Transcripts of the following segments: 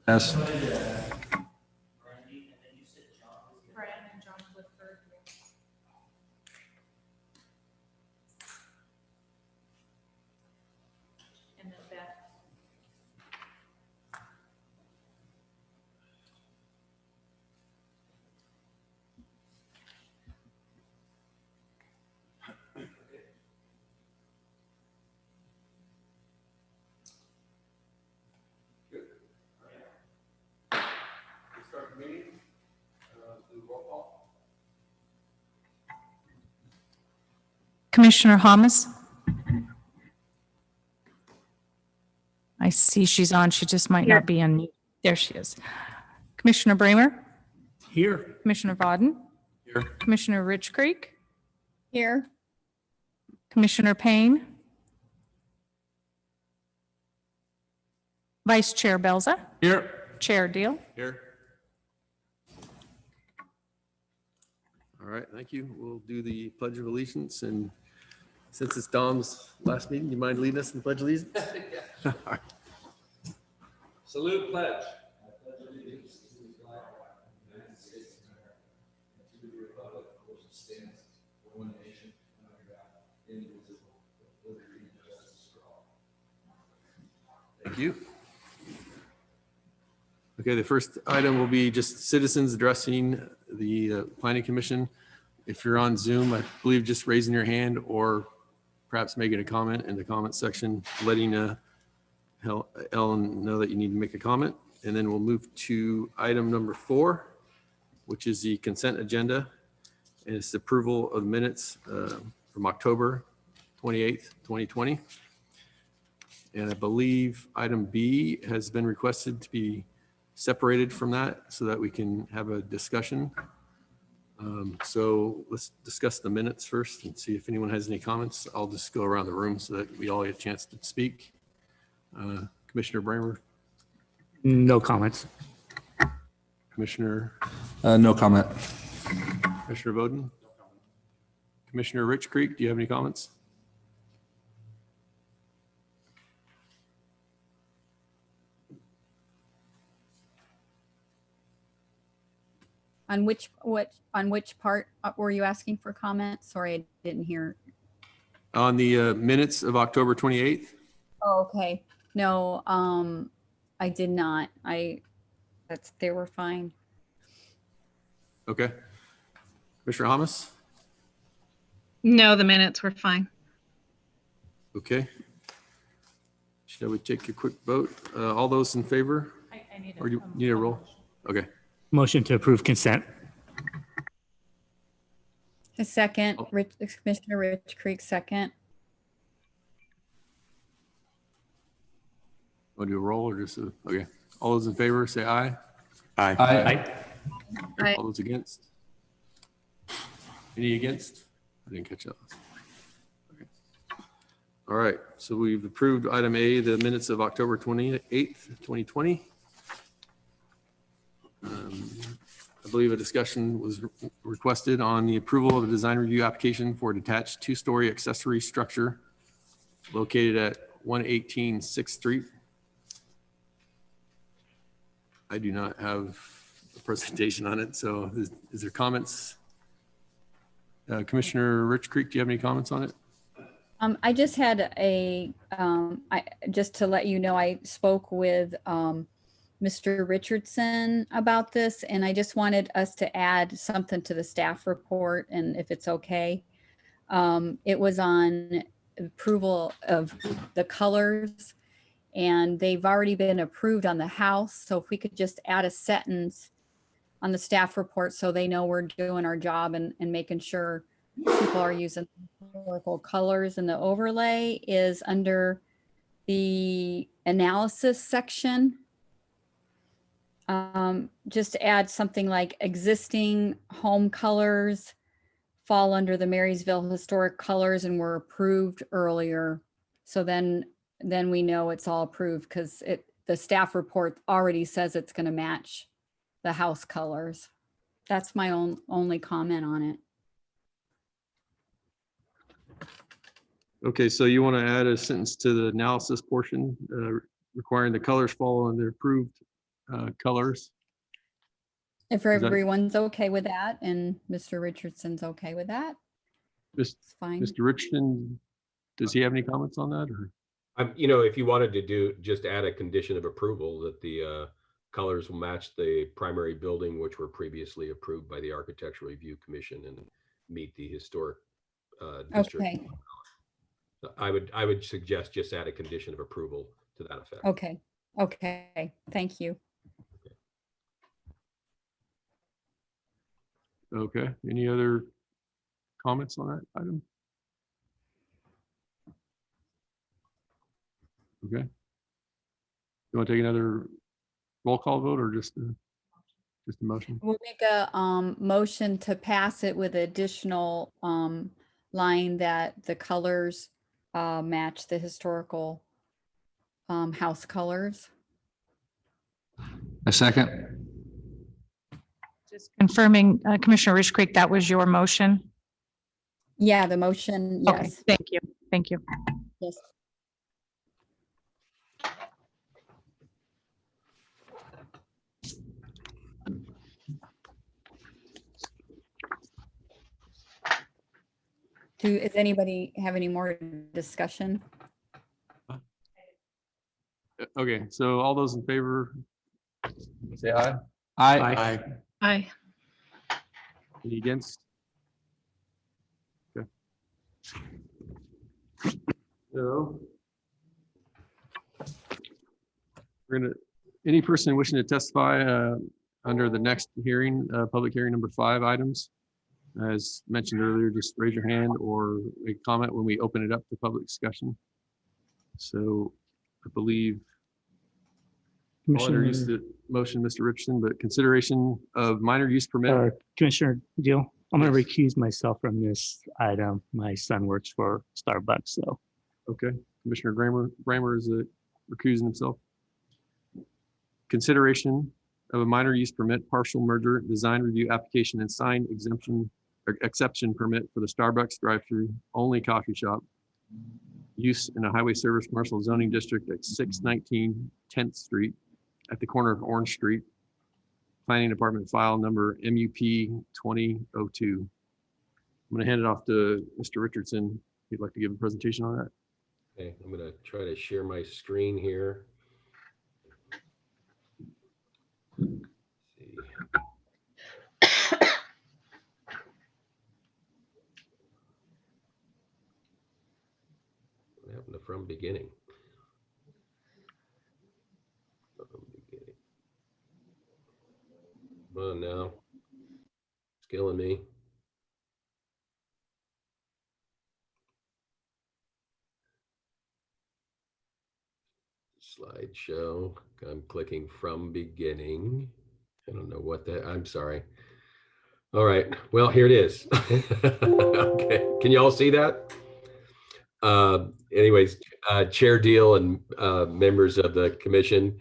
Yes. Brandon and John Clifford, yes. And then Beth. Start the meeting. Do roll call. Commissioner Hamas? I see she's on. She just might not be on. There she is. Commissioner Bramer? Here. Commissioner Vauden? Here. Commissioner Rich Creek? Here. Commissioner Payne? Vice Chair Belza? Here. Chair Deal? Here. All right, thank you. We'll do the Pledge of Allegiance, and since it's Dom's last meeting, do you mind leading us in the Pledge of Allegiance? All right. Salute, pledge. Thank you. Okay, the first item will be just citizens addressing the Planning Commission. If you're on Zoom, I believe just raising your hand or perhaps making a comment in the comment section, letting Ellen know that you need to make a comment. And then we'll move to item number 4, which is the consent agenda. And it's the approval of minutes from October 28th, 2020. And I believe item B has been requested to be separated from that so that we can have a discussion. So let's discuss the minutes first and see if anyone has any comments. I'll just go around the room so that we all get a chance to speak. Commissioner Bramer, No comments. Commissioner No comment. Bowden, Commissioner Rich Creek, do you have any comments? On which part were you asking for comment? Sorry, I didn't hear. On the minutes of October 28th? Oh, okay. No, I did not. They were fine. Okay. Commissioner Hamas? No, the minutes were fine. Okay. Shall we take a quick vote? All those in favor? I need Or you need a roll? Okay. Motion to approve consent. A second, Oh. Commissioner Rich Creek, second. Want to do a roll or just okay? All those in favor, say aye. Aye. Aye. All those against? Any against? I didn't catch that. Okay. All right, so we've approved item A, the minutes of October 28th, 2020. I believe a discussion was requested on the approval of a design review application for a detached 2-story accessory structure located at 118 6th Street. I do not have a presentation on it, so is there comments? Commissioner Rich Creek, do you have any comments on it? I just had just to let you know, I spoke with Mr. Richardson about this, and I just wanted us to add something to the staff report, and if it's okay. It was on approval of the colors, and they've already been approved on the house. So if we could just add a sentence on the staff report so they know we're doing our job and making sure people are using historical colors. And the overlay is under the analysis section. Just add something like existing home colors fall under the Marysville historic colors and were approved earlier. So then we know it's all approved because the staff report already says it's going to match the house colors. That's my only comment on it. Okay, so you want to add a sentence to the analysis portion requiring the colors fall under approved colors. If that- everyone's okay with that and Mr. Richardson's okay with that, Just it's fine. Mr. Richardson, does he have any comments on that, or? If you wanted to just add a condition of approval that the colors will match the primary building, which were previously approved by the Architectural Review Commission and meet the historic district. Okay, I would suggest just add a condition of approval to that effect. okay, okay, thank you. Okay, any other comments on that item? Okay. You want to take another roll call vote or just a motion? We'll make a motion to pass it with additional line that the colors match the historical house colors. A second. Just confirming, Commissioner Rich Creek, that was your motion? Yeah, the motion, Okay, yes, thank you. Thank you. yes. Does anybody have any more discussion? Okay, so all those in favor, say aye. Aye. Aye. Any against? Okay. So any person wishing to testify under the next hearing, public hearing number 5 items, as mentioned earlier, just raise your hand or make a comment when we open it up to public discussion. So I believe I'll introduce the motion, Mr. Richardson, but consideration of minor use permit. Commissioner Deal, I'm going to Yes. recuse myself from this item. My son works for Starbucks, so. Okay, Commissioner Grammer is recusing himself. Consideration of a minor use permit, partial merger, design review application and sign exemption or exception permit for the Starbucks drive-through only coffee shop. Use in a highway service commercial zoning district at 619 10th Street at the corner of Orange Street. Planning Department file number MUP 2002. I'm going to hand it off to Mr. Richardson. If you'd like to give a presentation on that. Okay, I'm going to try to share my screen here. Let's see. What happened to from beginning? From beginning. Come on now. It's killing me. Slideshow. I'm clicking from beginning. I don't know what that, I'm sorry. All right, well, here it is. Okay, can you all see that? Anyways, Chair Deal and members of the commission,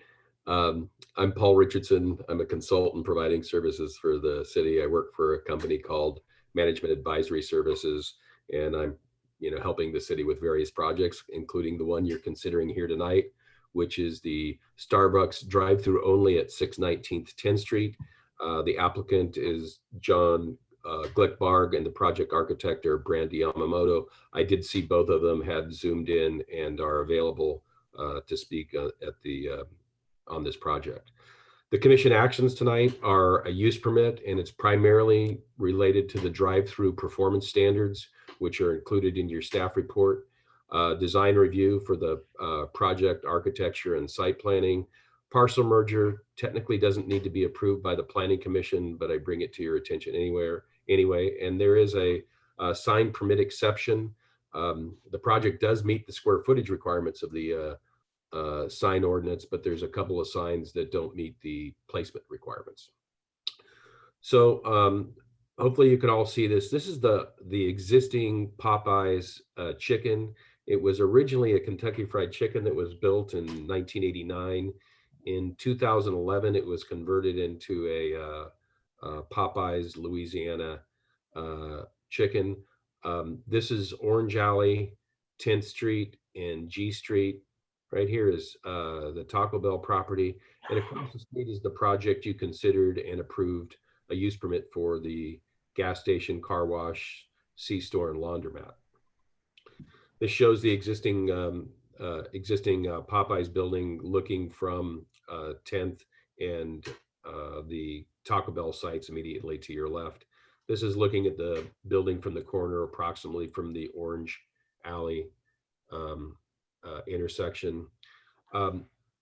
I'm Paul Richardson. I'm a consultant providing services for the city. I work for a company called Management Advisory Services, and I'm helping the city with various projects, including the one you're considering here tonight, which is the Starbucks drive-through only at 619th 10th Street. The applicant is John Glickbarg, and the project architect are Brandy Yamamoto. I did see both of them had zoomed in and are available to speak on this project. The commission actions tonight are a use permit, and it's primarily related to the drive-through performance standards, which are included in your staff report. Design review for the project architecture and site planning. Parcel merger technically doesn't need to be approved by the planning commission, but I bring it to your attention anyway. And there is a sign permit exception. The project does meet the square footage requirements of the sign ordinance, but there's a couple of signs that don't meet the placement requirements. So hopefully you can all see this. This is the existing Popeyes chicken. It was originally a Kentucky Fried Chicken that was built in 1989. In 2011, it was converted into a Popeyes Louisiana chicken. This is Orange Alley, 10th Street, and G Street. Right here is the Taco Bell property. And across the street is the project you considered and approved a use permit for the gas station, car wash, C-store, and laundromat. This shows the existing Popeyes building looking from 10th and the Taco Bell sites immediately to your left. This is looking at the building from the corner, approximately from the Orange Alley intersection.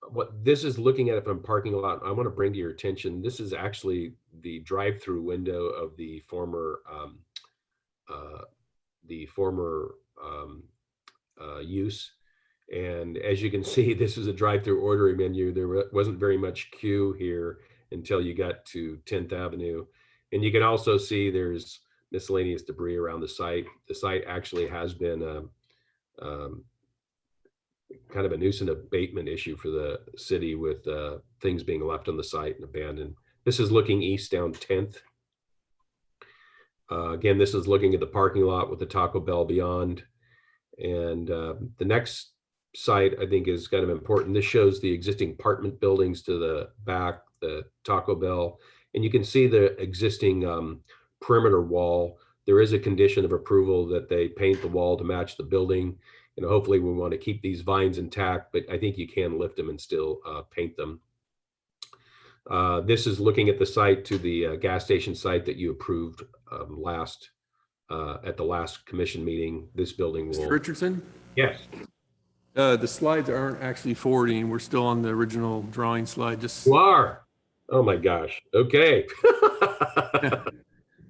What this is looking at from parking lot, I want to bring to your attention, this is actually the drive-through window of the former use. And as you can see, this is a drive-through ordering menu. There wasn't very much queue here until you got to 10th Avenue. And you can also see there's miscellaneous debris around the site. The site actually has been kind of a nuisance abatement issue for the city with things being left on the site and abandoned. This is looking east down 10th. Again, this is looking at the parking lot with the Taco Bell beyond. And the next site, I think, is kind of important. This shows the existing apartment buildings to the back, the Taco Bell. And you can see the existing perimeter wall. There is a condition of approval that they paint the wall to match the building. You know, hopefully we want to keep these vines intact, but I think you can lift them and still paint them. This is looking at the site to the gas station site that you approved at the last commission meeting. This building will. Mr. Richardson? Yes. The slides aren't actually forwarding. We're still on the original drawing slide. Just You are. Oh my gosh. Okay.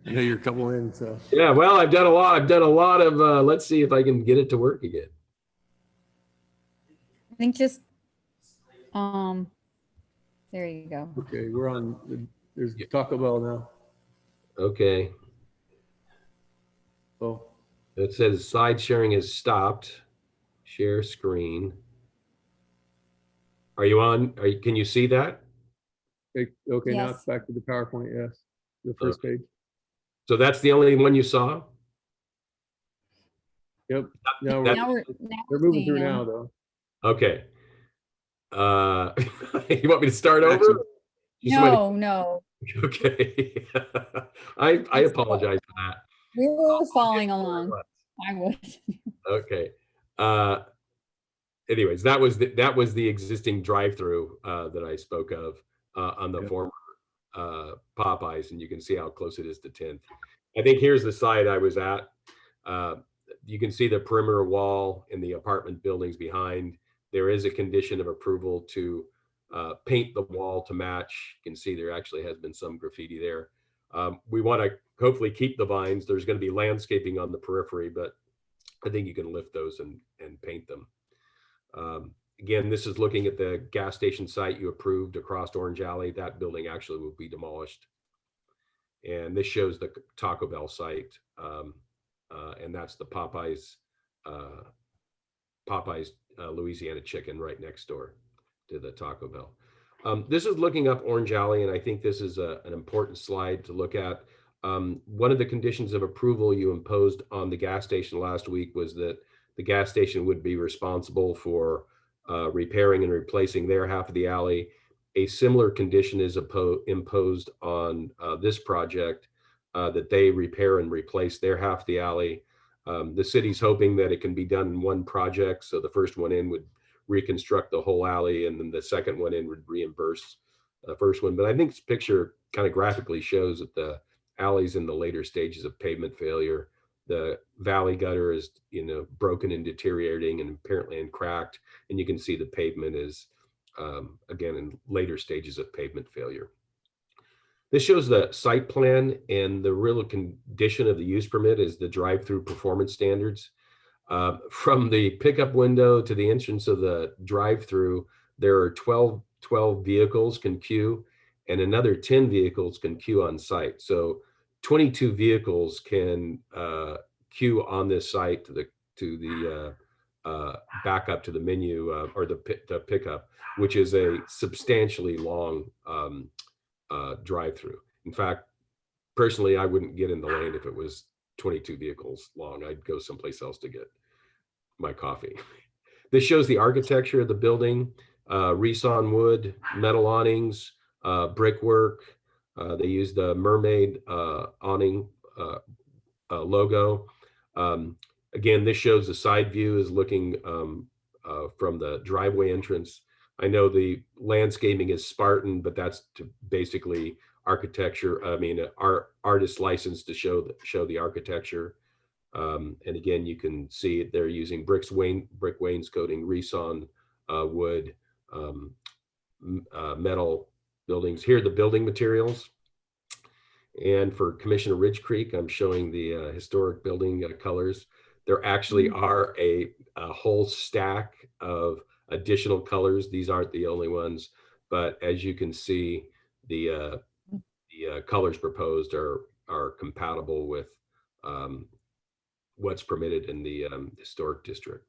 I know you're a couple in, so. Yeah. Well, I've done a lot of. Let's see if I can get it to work again. I think just, there you go. Okay, we're on. There's Taco Bell now. Okay. So It says slide sharing has stopped. Share screen. Are you on? Can you see that? okay, now Yes. it's back to the PowerPoint. Yes, the first page. So that's the only one you saw? Yep. Now That- Now we're they're moving seeing through them. now, though. Okay. You want me to start over? Just wait. No. Okay. I apologize for that. We were following along. I would. Okay. Anyways, that was the existing drive-through that I spoke of on the Yep. former Popeyes, and you can see how close it is to 10th. I think here's the site I was at. You can see the perimeter wall in the apartment buildings behind. There is a condition of approval to paint the wall to match. You can see there actually has been some graffiti there. We want to hopefully keep the vines. There's going to be landscaping on the periphery, but I think you can lift those and paint them. Again, this is looking at the gas station site you approved across Orange Alley. That building actually will be demolished. And this shows the Taco Bell site. And that's the Popeyes Louisiana Chicken right next door to the Taco Bell. This is looking up Orange Alley, and I think this is an important slide to look at. One of the conditions of approval you imposed on the gas station last week was that the gas station would be responsible for repairing and replacing their half of the alley. A similar condition is imposed on this project, that they repair and replace their half of the alley. The city's hoping that it can be done in one project. So the first one in would reconstruct the whole alley, and then the second one in would reimburse the first one. But I think this picture kind of graphically shows that the alley's in the later stages of pavement failure. The valley gutter is, broken and deteriorating and apparently cracked. And you can see the pavement is, again, in later stages of pavement failure. This shows the site plan, and the real condition of the use permit is the drive-through performance standards. From the pickup window to the entrance of the drive-through, there are 12 vehicles can queue, and another 10 vehicles can queue on site. So 22 vehicles can queue on this site to the back up to the menu or the pickup, which is a substantially long drive-through. In fact, personally, I wouldn't get in the lane if it was 22 vehicles long. I'd go someplace else to get my coffee. This shows the architecture of the building, resawn wood, metal awnings, brickwork. They use the mermaid awning logo. Again, this shows the side view is looking from the driveway entrance. I know the landscaping is Spartan, but that's to basically architecture. I mean, our artist license to show the architecture. And again, you can see they're using brick wainscoting, resawn wood, metal buildings. Here are the building materials. And for Commissioner Ridge Creek, I'm showing the historic building colors. There actually are a whole stack of additional colors. These aren't the only ones, but as you can see, the colors proposed are compatible with what's permitted in the historic district.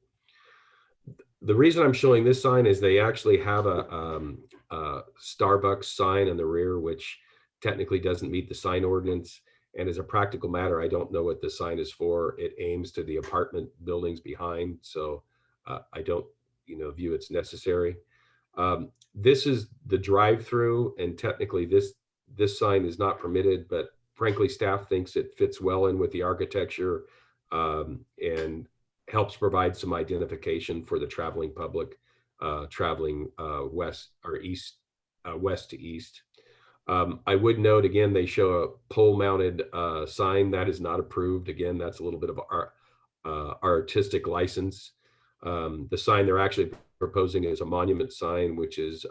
The reason I'm showing this sign is they actually have a Starbucks sign in the rear, which technically doesn't meet the sign ordinance. And as a practical matter, I don't know what the sign is for. It aims to the apartment buildings behind, so I don't, view it's necessary. This is the drive-through, and technically this sign is not permitted, but frankly, staff thinks it fits well in with the architecture and helps provide some identification for the traveling public traveling west or east, west to east. I would note again, they show a pole-mounted sign that is not approved. Again, that's a little bit of our artistic license. The sign they're actually proposing is a monument sign, which is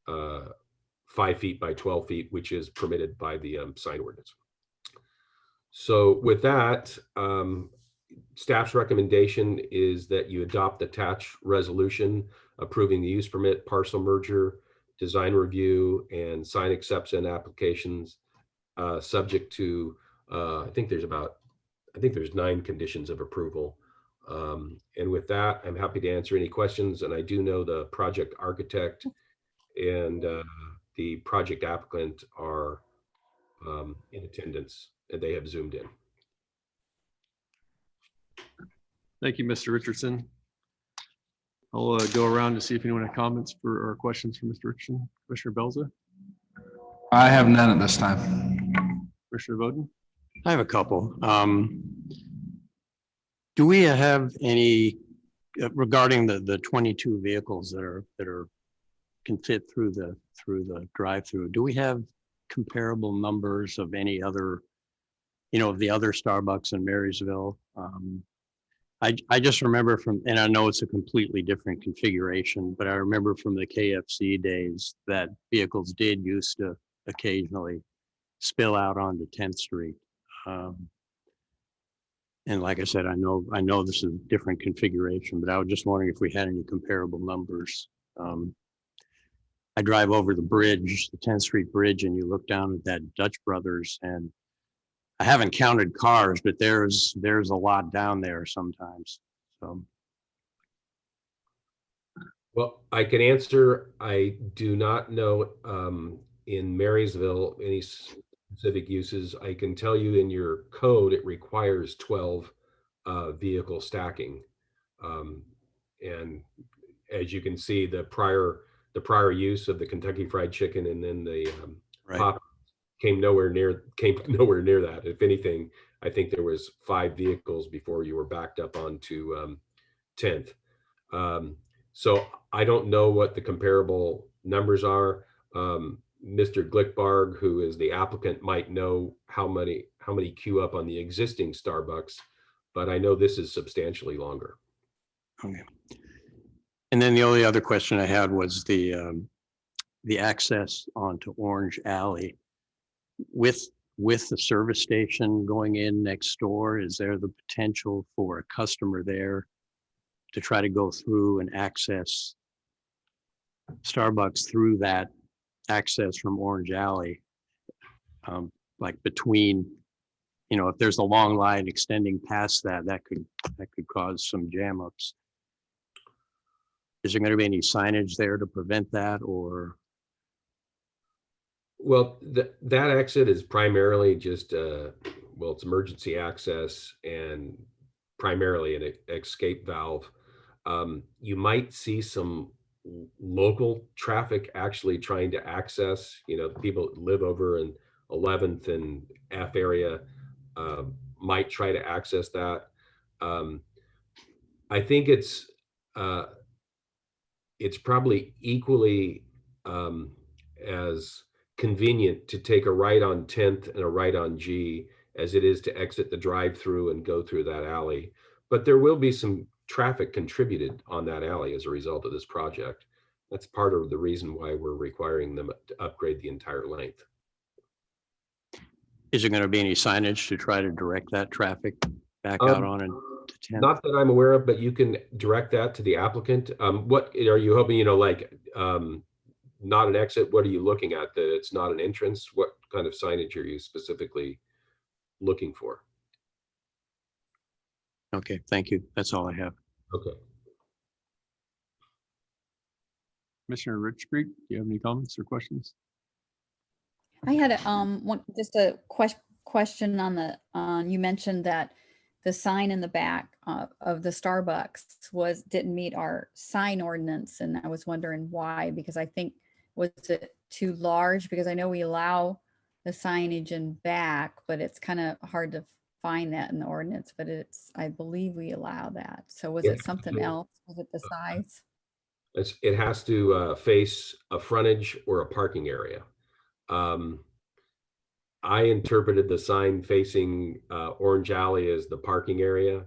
5 feet by 12 feet, which is permitted by the sign ordinance. So with that, staff's recommendation is that you adopt the attached resolution approving the use permit, parcel merger, design review, and sign acceptance applications, subject to, I think there's 9 conditions of approval. And with that, I'm happy to answer any questions. And I do know the project architect and the project applicant are in attendance, and they have Zoomed in. Thank you, Mr. Richardson. I'll go around to see if anyone has comments or questions for Mr. Richardson. Commissioner Belza, I have none at this time. Commissioner Voden. I have a couple. Do we have any regarding the 22 vehicles that can fit through the drive-through? Do we have comparable numbers of any other, of the other Starbucks in Marysville? I just remember and I know it's a completely different configuration, but I remember from the KFC days that vehicles did used to occasionally spill out onto 10th Street. And like I said, I know this is a different configuration, but I was just wondering if we had any comparable numbers. I drive over the bridge, the 10th Street Bridge, and you look down at that Dutch Brothers, and I haven't counted cars, but there's a lot down there sometimes. So. Well, I can answer. I do not know in Marysville any specific uses. I can tell you in your code, it requires 12 vehicle stacking. And as you can see, the prior use of the Kentucky Fried Chicken and then the pop came nowhere near that. If anything, I think there was 5 vehicles before you were backed up onto 10th. So I don't know what the comparable numbers are. Mr. Glickbarg, who is the applicant, might know how many queue up on the existing Starbucks, but I know this is substantially longer. Okay. And then the only other question I had was the access onto Orange Alley with the service station going in next door. Is there the potential for a customer there to try to go through and access Starbucks through that access from Orange Alley, like between, if there's a long line extending past that could cause some jam ups. Is there going to be any signage there to prevent that, or? Well, that exit is primarily just it's emergency access and primarily an escape valve. You might see some local traffic actually trying to access, the people that live over in 11th and F area might try to access that. I think it's probably equally as convenient to take a right on 10th and a right on G as it is to exit the drive-through and go through that alley. But there will be some traffic contributed on that alley as a result of this project. That's part of the reason why we're requiring them to upgrade the entire length. Is there going to be any signage to try to direct that traffic back out on it? Not that I'm aware of, but you can direct that to the applicant. What are you hoping, not an exit? What are you looking at? That it's not an entrance? What kind of signage are you specifically looking for? Okay, thank you. That's all I have. Okay. Commissioner Rich Creek, do you have any comments or questions? I had just a question on you mentioned that the sign in the back of the Starbucks didn't meet our sign ordinance, and I was wondering why, because I think, was it too large? Because I know we allow the signage in back, but it's kind of hard to find that in the ordinance, but I believe we allow that. So was it something else? Was it the size? It has to face a frontage or a parking area. I interpreted the sign facing Orange Alley as the parking area.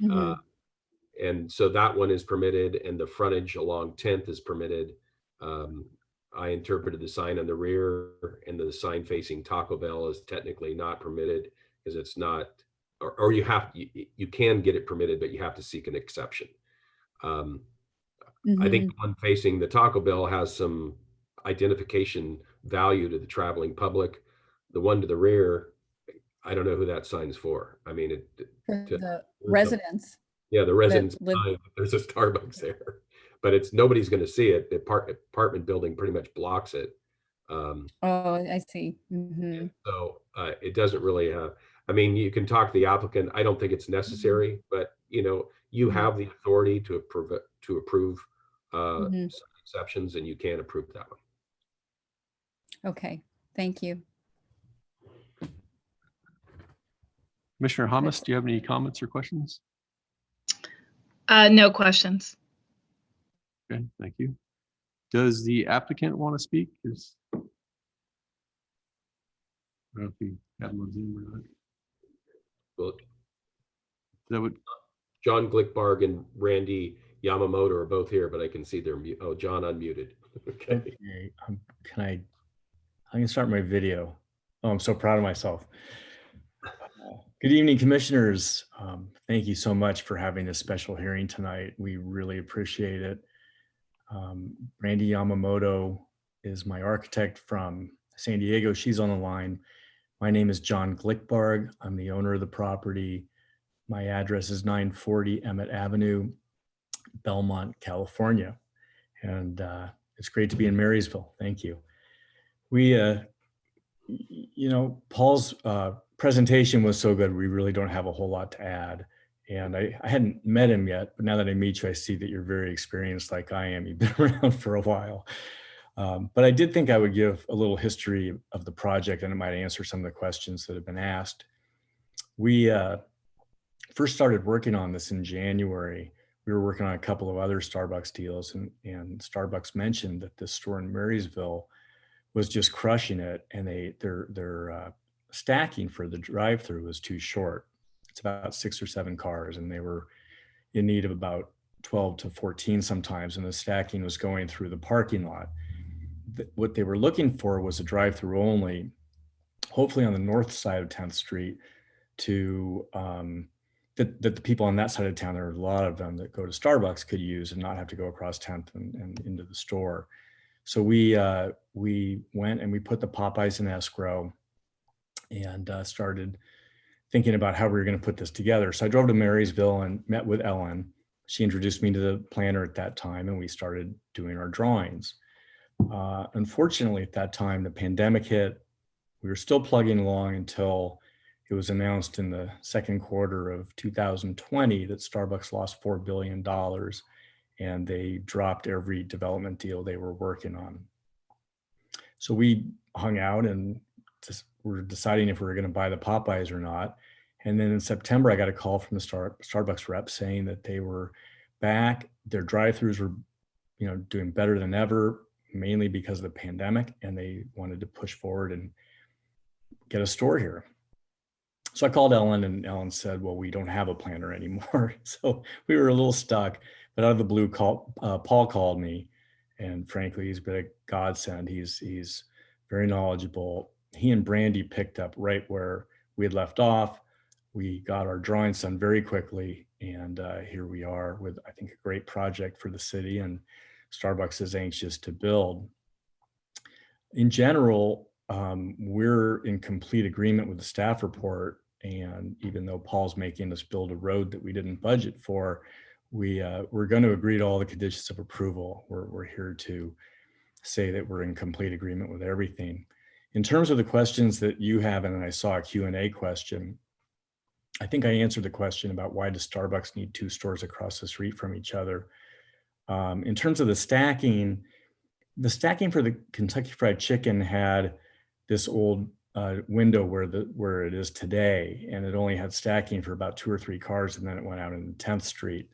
And so that one is permitted, and the frontage along 10th is permitted. I interpreted the sign on the rear, and the sign facing Taco Bell is technically not permitted because it's not, or you can get it permitted, but you have to seek an exception. I think the one facing the Taco Bell has some identification value to the traveling public. The one to the rear, I don't know who that sign's for. I mean, The residents. Yeah, the residents. There's a Starbucks there, but nobody's going to see it. The apartment building pretty much blocks it. Oh, I see. So it doesn't really have. I mean, you can talk to the applicant. I don't think it's necessary, but you have the authority to approve some exceptions, and you can approve that one. Okay, thank you. Commissioner Hamas, do you have any comments or questions? No questions. Okay, thank you. Does the applicant want to speak? I don't know if you have him on Zoom or not. Well, That would. John Glickbarg and Randy Yamamoto are both here, but I can see they're Oh, John unmuted. Okay. I can start my video. Oh, I'm so proud of myself. Good evening, commissioners. Thank you so much for having this special hearing tonight. We really appreciate it. Randy Yamamoto is my architect from San Diego. She's on the line. My name is John Glickbarg. I'm the owner of the property. My address is 940 Emmett Avenue, Belmont, California. And it's great to be in Marysville. Thank you. Paul's presentation was so good, we really don't have a whole lot to add. And I hadn't met him yet, but now that I meet you, I see that you're very experienced like I am. You've been around for a while. But I did think I would give a little history of the project, and it might answer some of the questions that have been asked. We first started working on this in January. We were working on a couple of other Starbucks deals, and Starbucks mentioned that this store in Marysville was just crushing it, and their stacking for the drive-through was too short. It's about 6 or 7 cars, and they were in need of about 12 to 14 sometimes, and the stacking was going through the parking lot. What they were looking for was a drive-through only, hopefully on the north side of 10th Street, to that the people on that side of town, there are a lot of them that go to Starbucks, could use and not have to go across 10th and into the store. So we went and we put the Popeyes in escrow and started thinking about how we were going to put this together. So I drove to Marysville and met with Ellen. She introduced me to the planner at that time, and we started doing our drawings. Unfortunately, at that time, the pandemic hit. We were still plugging along until it was announced in the second quarter of 2020 that Starbucks lost $4 billion and they dropped every development deal they were working on. So we hung out and just were deciding if we were going to buy the Popeyes or not. And then in September, I got a call from the Starbucks rep saying that they were back. Their drive-throughs were, doing better than ever, mainly because of the pandemic, and they wanted to push forward and get a store here. So I called Ellen, and Ellen said, well, we don't have a planner anymore. So we were a little stuck, but out of the blue, Paul called me, and frankly, he's been a godsend. He's very knowledgeable. He and Brandy picked up right where we had left off. We got our drawings done very quickly, and here we are with, I think, a great project for the city, and Starbucks is anxious to build. In general, we're in complete agreement with the staff report, and even though Paul's making us build a road that we didn't budget for, we're going to agree to all the conditions of approval. We're here to say that we're in complete agreement with everything. In terms of the questions that you have, and then I saw a Q&A question, I think I answered the question about why does Starbucks need two stores across the street from each other. In terms of the stacking for the Kentucky Fried Chicken had this old window where it is today, and it only had stacking for about 2 or 3 cars, and then it went out in 10th Street.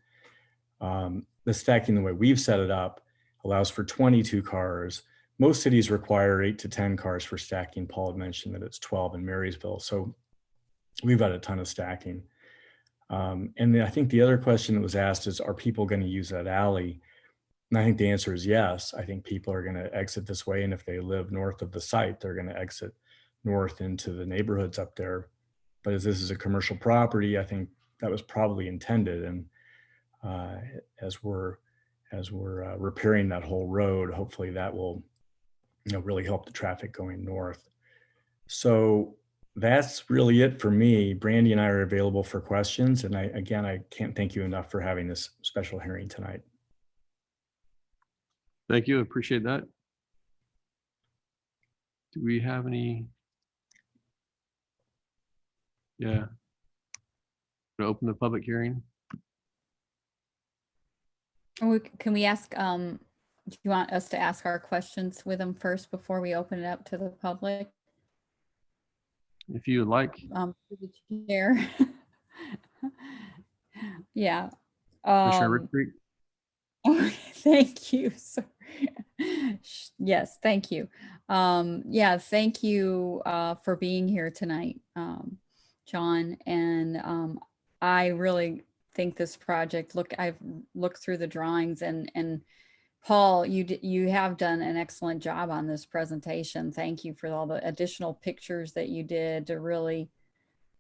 The stacking, the way we've set it up, allows for 22 cars. Most cities require 8 to 10 cars for stacking. Paul had mentioned that it's 12 in Marysville, so we've got a ton of stacking. And then I think the other question that was asked is, are people going to use that alley? And I think the answer is yes. I think people are going to exit this way, and if they live north of the site, they're going to exit north into the neighborhoods up there. But as this is a commercial property, I think that was probably intended. And as we're repairing that whole road, hopefully that will really help the traffic going north. So that's really it for me. Brandy and I are available for questions. And I can't thank you enough for having this special hearing tonight. Thank you. Appreciate that. Do we have any? Yeah. Gonna open the public hearing. Can we ask, do you want us to ask our questions with them first before we open it up to the public? If you would like. To the chair. Yeah. Commissioner Ritchie. Thank you. Sorry. Yes, thank you. Yeah, thank you for being here tonight, John. And I really think this project, I've looked through the drawings, and Paul, you have done an excellent job on this presentation. Thank you for all the additional pictures that you did to really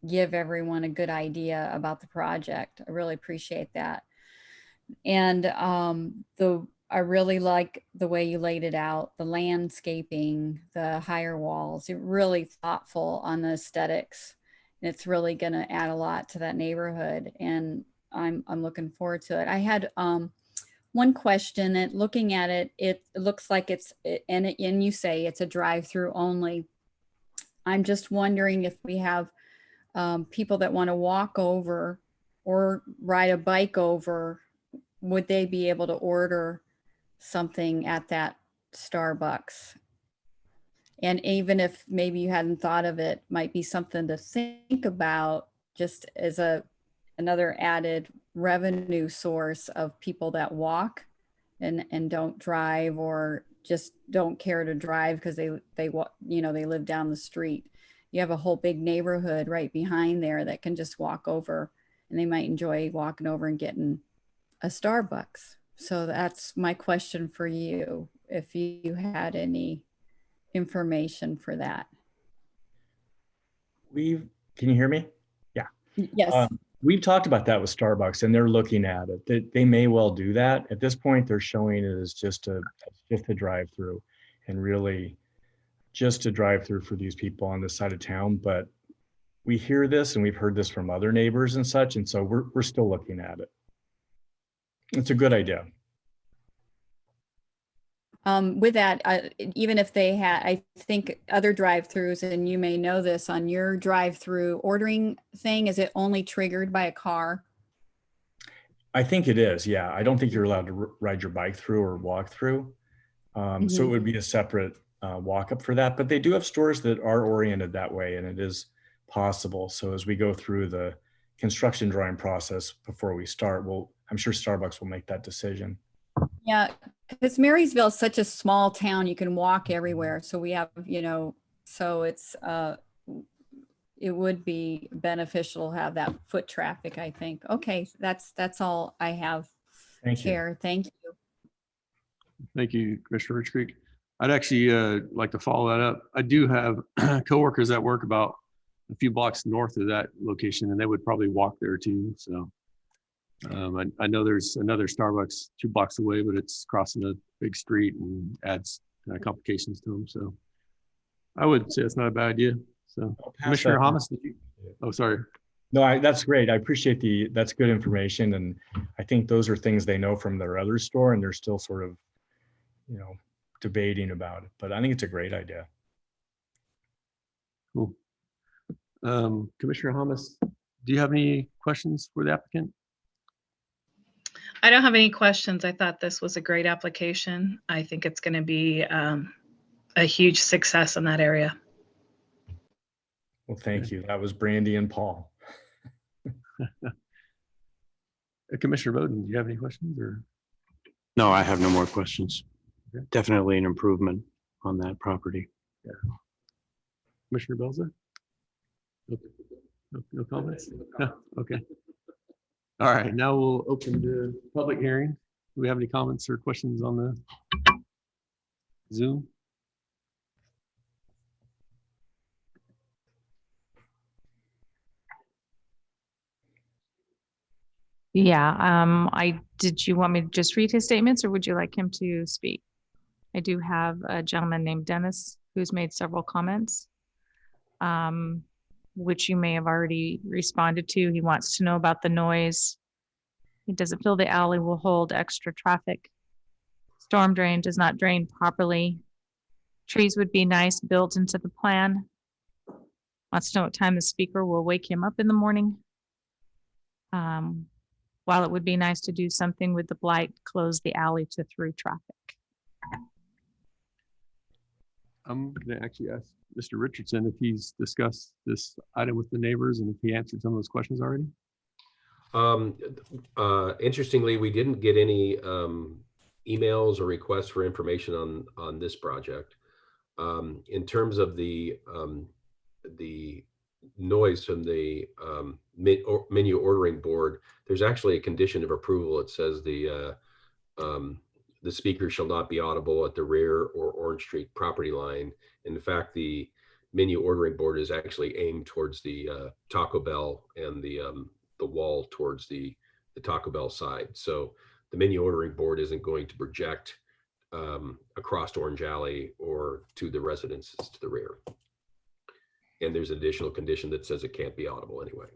give everyone a good idea about the project. I really appreciate that. And I really like the way you laid it out, the landscaping, the higher walls. You're really thoughtful on the aesthetics. And it's really going to add a lot to that neighborhood. And I'm looking forward to it. I had one question, and looking at it, it looks like and you say it's a drive-through only. I'm just wondering if we have people that want to walk over or ride a bike over, would they be able to order something at that Starbucks? And even if maybe you hadn't thought of it, might be something to think about, just as another added revenue source of people that walk and don't drive, or just don't care to drive because they live down the street. You have a whole big neighborhood right behind there that can just walk over, and they might enjoy walking over and getting a Starbucks. So that's my question for you, if you had any information for that. Can you hear me? Yeah. Yes. We've talked about that with Starbucks, and they're looking at it. They may well do that. At this point, they're showing it as just a drive-through, and really just a drive-through for these people on this side of town. But we hear this, and we've heard this from other neighbors and such, and so we're still looking at it. It's a good idea. with that, even if they had, I think other drive-throughs, and you may know this on your drive-through ordering thing, is it only triggered by a car? I think it is, yeah. I don't think you're allowed to ride your bike through or walk through. So it would be a separate walk up for that, but they do have stores that are oriented that way, and it is possible. So as we go through the construction drawing process before we start, I'm sure Starbucks will make that decision. Yeah, because Marysville is such a small town, you can walk everywhere. So we have, so it would be beneficial to have that foot traffic, I think. Okay, that's all I have. Thank you. Chair, thank you. Thank you, Commissioner Rich Creek. I'd actually like to follow that up. I do have coworkers that work about a few blocks north of that location, and they would probably walk there too. So I know there's another Starbucks 2 blocks away, but it's crossing a big street and adds complications to them. So I would say it's not a bad idea. So Commissioner Hamas, did you? Oh, sorry. No, that's great. I appreciate that's good information. And I think those are things they know from their other store, and they're still sort of, debating about it, but I think it's a great idea. Cool. Commissioner Hamas, do you have any questions for the applicant? I don't have any questions. I thought this was a great application. I think it's going to be a huge success in that area. Well, thank you. That was Brandy and Paul. Commissioner Bowden, do you have any questions or? No, I have no more questions. Okay. Definitely an improvement on that property. Yeah. Commissioner Belza? No comments? No? Okay. All right, now we'll open the public hearing. Do we have any comments or questions on the Zoom? Yeah, did you want me to just read his statements, or would you like him to speak? I do have a gentleman named Dennis who's made several comments, which you may have already responded to. He wants to know about the noise. He doesn't feel the alley will hold extra traffic. Storm drain does not drain properly. Trees would be nice built into the plan. Wants to know what time the speaker will wake him up in the morning. While it would be nice to do something with the blight, close the alley to through traffic. I'm going to actually ask Mr. Richardson if he's discussed this item with the neighbors and if he answered some of those questions already. Interestingly, we didn't get any emails or requests for information on this project. In terms of the noise from the menu ordering board, there's actually a condition of approval. It says the speaker shall not be audible at the rear or Orange Street property line. In fact, the menu ordering board is actually aimed towards the Taco Bell and the wall towards the Taco Bell side. So the menu ordering board isn't going to project across Orange Alley or to the residences to the rear. And there's an additional condition that says it can't be audible anyway.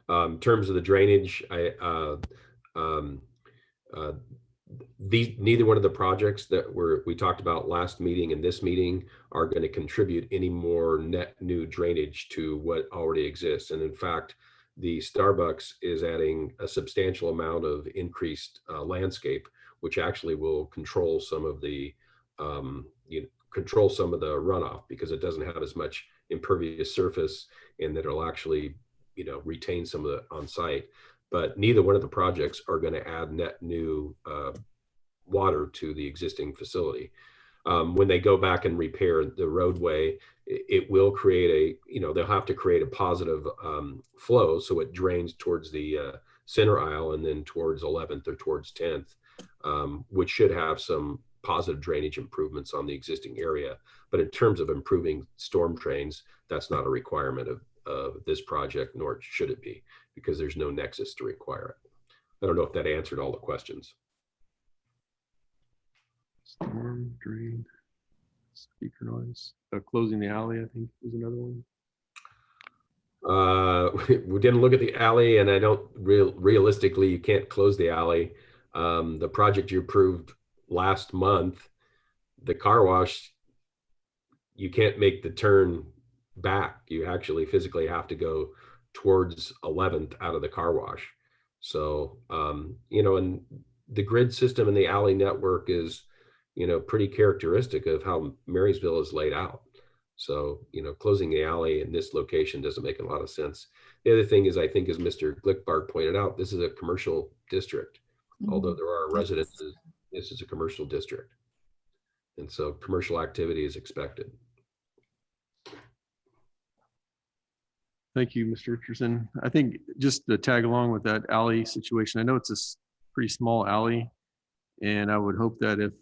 In terms of the drainage, neither one of the projects that we talked about last meeting and this meeting are going to contribute any more net new drainage to what already exists. And in fact, the Starbucks is adding a substantial amount of increased landscape, which actually will control some of the runoff because it doesn't have as much impervious surface, and that it'll actually retain some of the on site. But neither one of the projects are going to add net new water to the existing facility. When they go back and repair the roadway, it will create they'll have to create a positive flow, so it drains towards the center aisle and then towards 11th or towards 10th, which should have some positive drainage improvements on the existing area. But in terms of improving storm drains, that's not a requirement of this project, nor should it be, because there's no nexus to require it. I don't know if that answered all the questions. Storm drain, speaker noise, closing the alley, I think was another one. We didn't look at the alley, and I don't realistically, you can't close the alley. The project you approved last month, the car wash, you can't make the turn back. You actually physically have to go towards 11th out of the car wash. So, and the grid system and the alley network is, pretty characteristic of how Marysville is laid out. So, closing the alley in this location doesn't make a lot of sense. The other thing is, I think, as Mr. Glickbar pointed out, this is a commercial district. Although there are residences, this is a commercial district. And so commercial activity is expected. Thank you, Mr. Richardson. I think just to tag along with that alley situation, I know it's a pretty small alley, and I would hope that if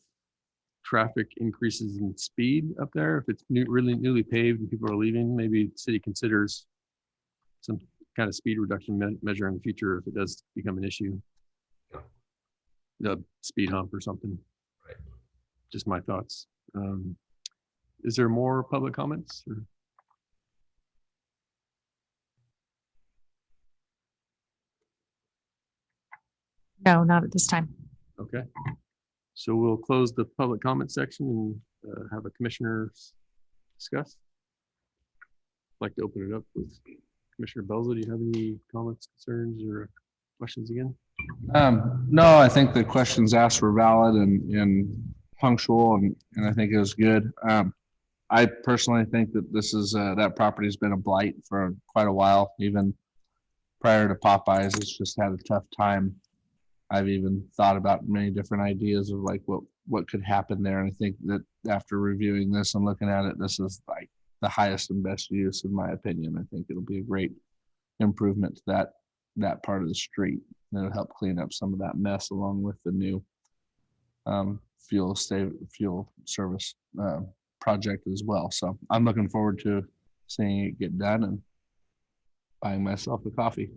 traffic increases in speed up there, if it's really newly paved and people are leaving, maybe the city considers some kind of speed reduction measure in the future if it does become an issue. Yeah. The speed hump or something. Right. Just my thoughts. Is there more public comments? Or? No, not at this time. Okay. So we'll close the public comment section and have a commissioner discuss. I'd like to open it up with Commissioner Belza. Do you have any comments, concerns, or questions again? No, I think the questions asked were valid and punctual, and I think it was good. I personally think that this is that property has been a blight for quite a while. Even prior to Popeyes, it's just had a tough time. I've even thought about many different ideas of like what could happen there, and I think that after reviewing this and looking at it, this is like the highest and best use, in my opinion. I think it'll be a great improvement to that part of the street. It'll help clean up some of that mess along with the new fuel service project as well. So I'm looking forward to seeing it get done and buying myself a coffee.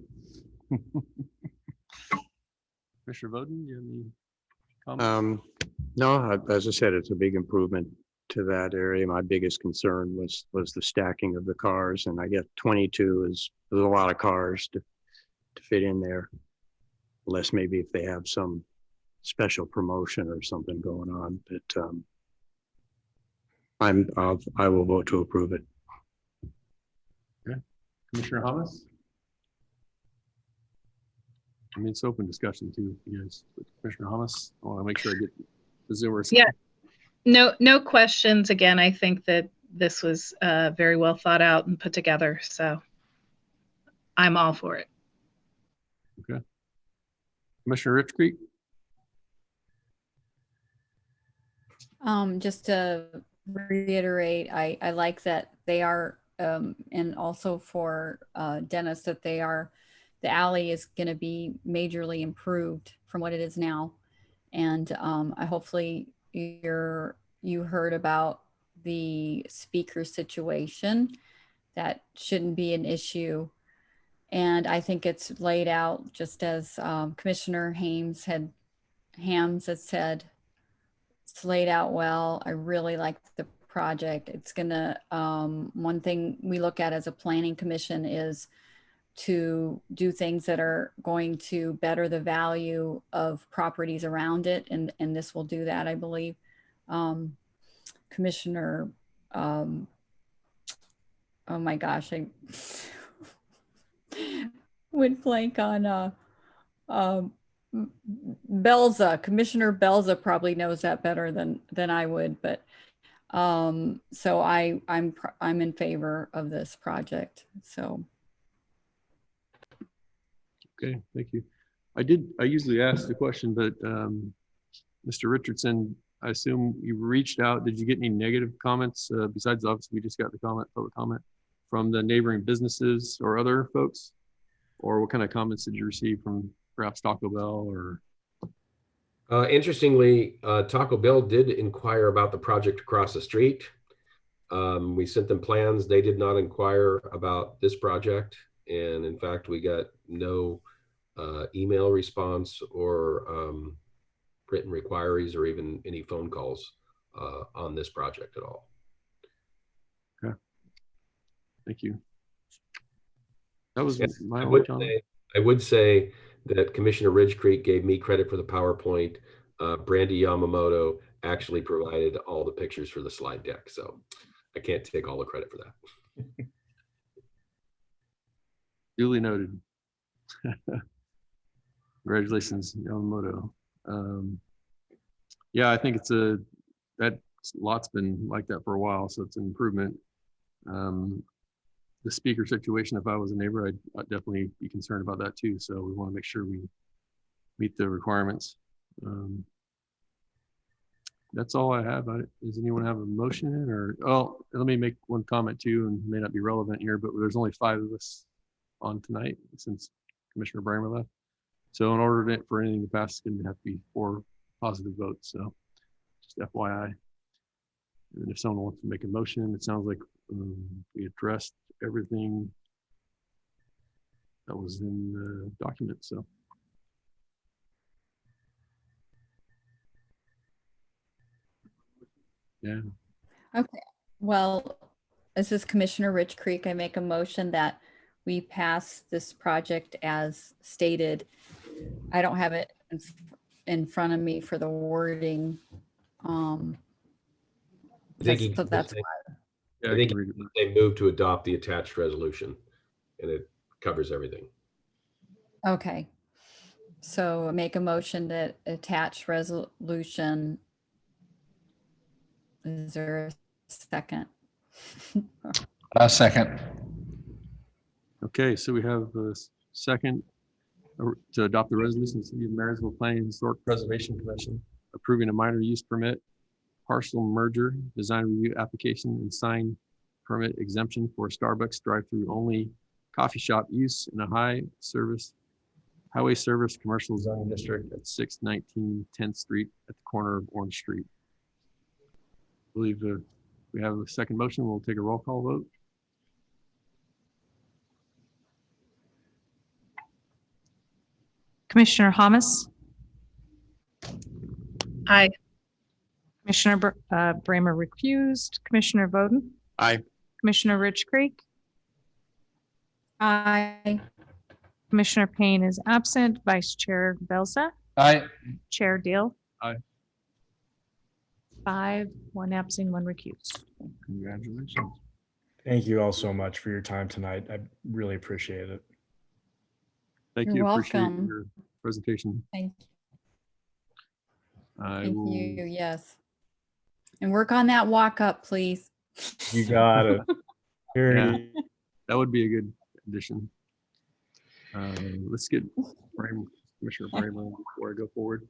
Commissioner Bowden, do you have any comments? No, as I said, it's a big improvement to that area. My biggest concern was the stacking of the cars, and I guess 22 is a lot of cars to fit in there, unless maybe if they have some special promotion or something going on. But I will vote to approve it. Okay, Commissioner Hamas. I mean, it's open discussion too, you guys. Commissioner Hamas, I want to make sure I get the Zoomers. Yeah, no questions. Again, I think that this was very well thought out and put together, so I'm all for it. Okay. Commissioner Rich Creek. Just to reiterate, I like that they are, and also for Dennis, that they are, the alley is going to be majorly improved from what it is now. And I hopefully you heard about the speaker situation. That shouldn't be an issue. And I think it's laid out just as Commissioner Hams had said, it's laid out well. I really like the project. It's gonna, one thing we look at as a planning commission is to do things that are going to better the value of properties around it. And this will do that, I believe. Commissioner, oh my gosh, I would blank on Belza. Commissioner Belza probably knows that better than I would, but so I'm in favor of this project. So. Okay, thank you. I usually ask the question, but Mr. Richardson, I assume you reached out. Did you get any negative comments besides obviously we just got the public comment from the neighboring businesses or other folks? Or what kind of comments did you receive from perhaps Taco Bell or? Interestingly, Taco Bell did inquire about the project across the street. We sent them plans. They did not inquire about this project. And in fact, we got no email response or written inquiries or even any phone calls on this project at all. Okay. Thank you. That was my I would say that Commissioner Ridge Creek gave me credit for the PowerPoint. Brandy Yamamoto actually provided all the pictures for the slide deck. So I can't take all the credit for that. Duly noted. Congratulations, Yamamoto. Yeah, I think that lot's been like that for a while, so it's an improvement. The speaker situation, if I was a neighbor, I'd definitely be concerned about that too. So we want to make sure we meet the requirements. That's all I have. Does anyone have a motion or, oh, let me make one comment too, and may not be relevant here, but there's only 5 of us on tonight since Commissioner Bramer left. So in order for anything to pass, it's going to have to be 4 positive votes. So just FYI. And if someone wants to make a motion, it sounds like we addressed everything that was in the document. So. Yeah. Okay, well, this is Commissioner Rich Creek. I make a motion that we pass this project as stated. I don't have it in front of me for the wording. I think So that's why. Yeah, I think they moved to adopt the attached resolution, and it covers everything. Okay. So make a motion that attached resolution. Is there a second? Second. Okay, so we have a second to adopt the resolution of the City of Marysville Planning and Historic Preservation Commission approving a minor use permit, parcel merger, design review application, and sign permit exemption for Starbucks drive-through only coffee shop use in a highway service commercial zoning district at 619 10th Street at the corner of Orange Street. I believe we have a second motion. We'll take a roll call vote. Commissioner Hamas, Aye. Commissioner Bramer recused, Commissioner Bowden, Aye. Commissioner Rich Creek, Aye. Commissioner Payne is absent, Vice Chair Belza, Aye. Chair Deal. Aye. 5, 1 absent, 1 recused. Congratulations. Thank you all so much for your time tonight. I really appreciate it. Thank You're you. Appreciate welcome. your presentation. Thank I you. will, Yes. And work on that walk up, please. You got it. Yeah. That would be a good addition. Let's get Commissioner Bramer before I go forward.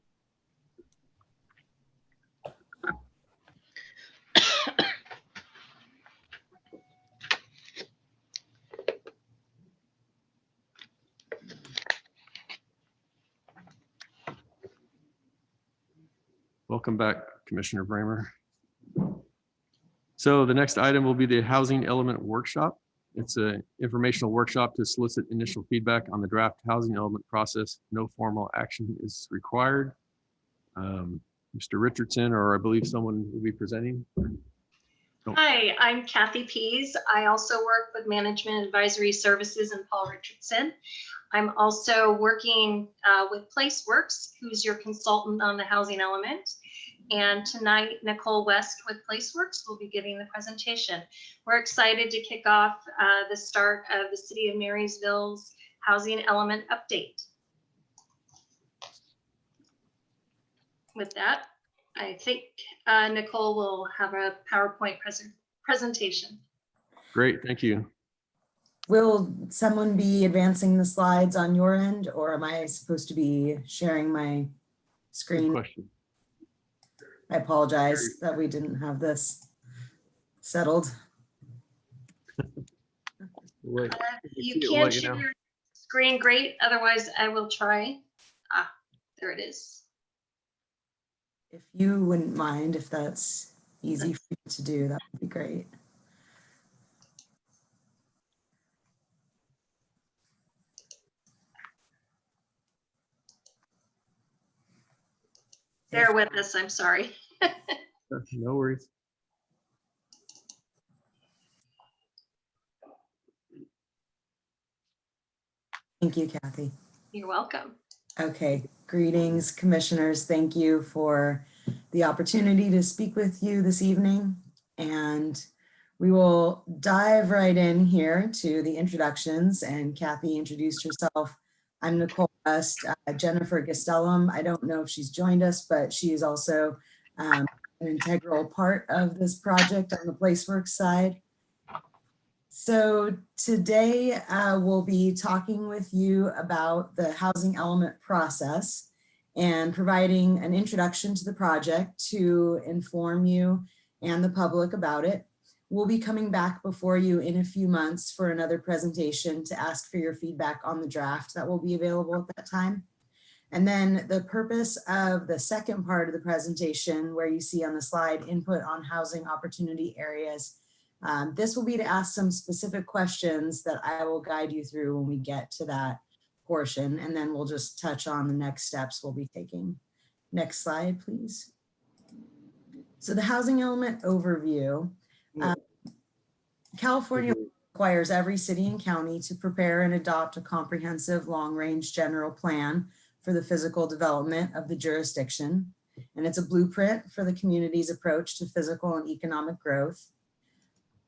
Welcome back, Commissioner Bramer. So the next item will be the Housing Element Workshop. It's an informational workshop to solicit initial feedback on the draft housing element process. No formal action is required. Mr. Richardson, or I believe someone will be presenting. Hi, I'm Kathy Pease. I also work with Management Advisory Services and Paul Richardson. I'm also working with PlaceWorks, who's your consultant on the housing element. And tonight, Nicole West with PlaceWorks will be giving the presentation. We're excited to kick off the start of the City of Marysville's housing element update. With that, I think Nicole will have a PowerPoint presentation. Great, thank you. Will someone be advancing the slides on your end, or am I supposed to be sharing my Good screen? question. I apologize that we didn't have this settled. You can share your screen, great. Otherwise, I will try. Ah, there it is. If you wouldn't mind, if that's easy for you to do, that would be great. Bear with us, I'm sorry. No worries. Thank you, Kathy. You're welcome. Okay, greetings, commissioners. Thank you for the opportunity to speak with you this evening. And we will dive right in here to the introductions, and Kathy introduced herself. I'm Nicole West. Jennifer Gastelum, I don't know if she's joined us, but she is also an integral part of this project on the PlaceWorks side. So today we'll be talking with you about the housing element process and providing an introduction to the project to inform you and the public about it. We'll be coming back before you in a few months for another presentation to ask for your feedback on the draft that will be available at that time. And then the purpose of the second part of the presentation, where you see on the slide input on housing opportunity areas, this will be to ask some specific questions that I will guide you through when we get to that portion, and then we'll just touch on the next steps we'll be taking. Next slide, please. So the housing element overview. California requires every city and county to prepare and adopt a comprehensive long-range general plan for the physical development of the jurisdiction. And it's a blueprint for the community's approach to physical and economic growth.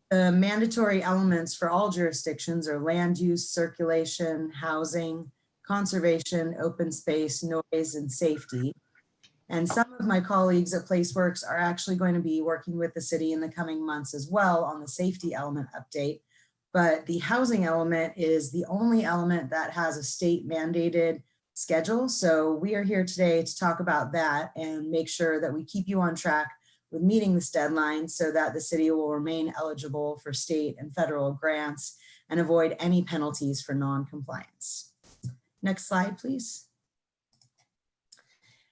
The mandatory elements for all jurisdictions are land use, circulation, housing, conservation, open space, noise, and safety. And some of my colleagues at PlaceWorks are actually going to be working with the city in the coming months as well on the safety element update. But the housing element is the only element that has a state mandated schedule. So we are here today to talk about that and make sure that we keep you on track with meeting this deadline so that the city will remain eligible for state and federal grants and avoid any penalties for non-compliance. Next slide, please.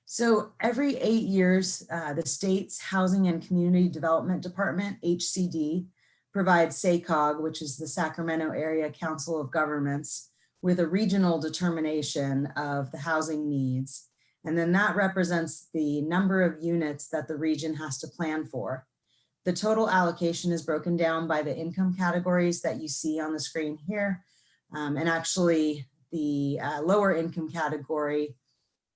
So every 8 years, the state's Housing and Community Development Department, HCD, provides SACOG, which is the Sacramento Area Council of Governments, with a regional determination of the housing needs. And then that represents the number of units that the region has to plan for. The total allocation is broken down by the income categories that you see on the screen here. And actually the lower income category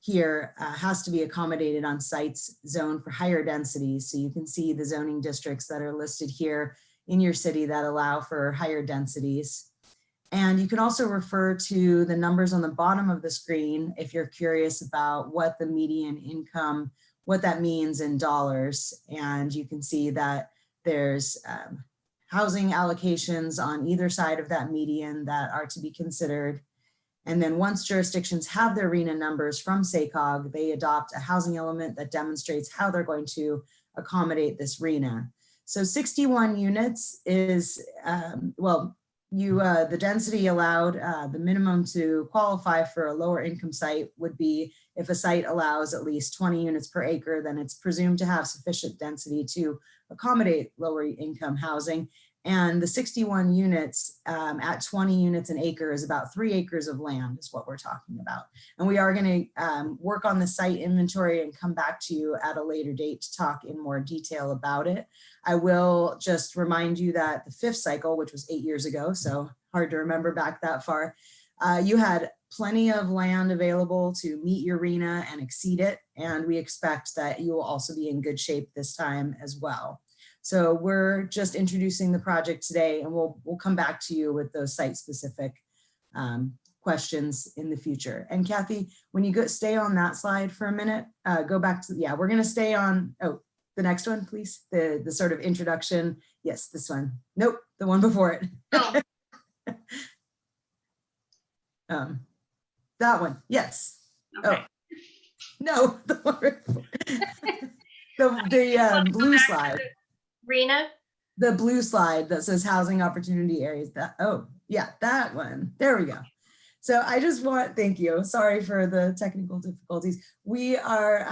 here has to be accommodated on sites zoned for higher densities. So you can see the zoning districts that are listed here in your city that allow for higher densities. And you can also refer to the numbers on the bottom of the screen if you're curious about what the median income, what that means in dollars. And you can see that there's housing allocations on either side of that median that are to be considered. And then once jurisdictions have their RHNA numbers from SACOG, they adopt a housing element that demonstrates how they're going to accommodate this RHNA. So 61 units is, the density allowed, the minimum to qualify for a lower income site would be if a site allows at least 20 units per acre, then it's presumed to have sufficient density to accommodate lower income housing. And the 61 units at 20 units an acre is about 3 acres of land is what we're talking about. And we are going to work on the site inventory and come back to you at a later date to talk in more detail about it. I will just remind you that the 5th cycle, which was 8 years ago, so hard to remember back that far, you had plenty of land available to meet your RHNA and exceed it. And we expect that you will also be in good shape this time as well. So we're just introducing the project today, and we'll come back to you with those site-specific questions in the future. And Kathy, when you stay on that slide for a minute, go back to, we're going to stay on, the next one, please. The sort of introduction. Yes, this one. Nope, the one before it. Oh. That one, yes. Okay. Oh, no, the one before. the blue slide. RHNA? The blue slide that says housing opportunity areas. That one. There we go. So I just thank you. Sorry for the technical difficulties. We are,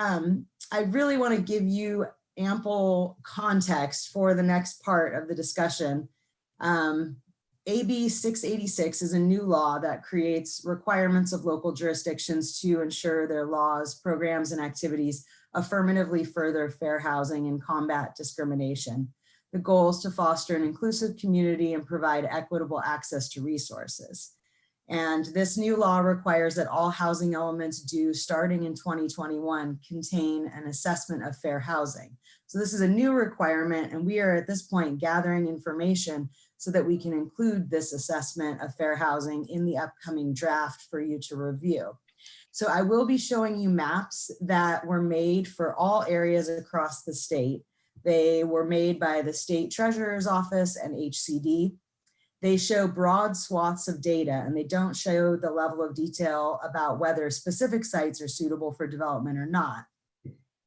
I really want to give you ample context for the next part of the discussion. AB 686 is a new law that creates requirements of local jurisdictions to ensure their laws, programs, and activities affirmatively further fair housing and combat discrimination. The goal is to foster an inclusive community and provide equitable access to resources. And this new law requires that all housing elements due starting in 2021 contain an assessment of fair housing. So this is a new requirement, and we are at this point gathering information so that we can include this assessment of fair housing in the upcoming draft for you to review. So I will be showing you maps that were made for all areas across the state. They were made by the State Treasurer's Office and HCD. They show broad swaths of data, and they don't show the level of detail about whether specific sites are suitable for development or not.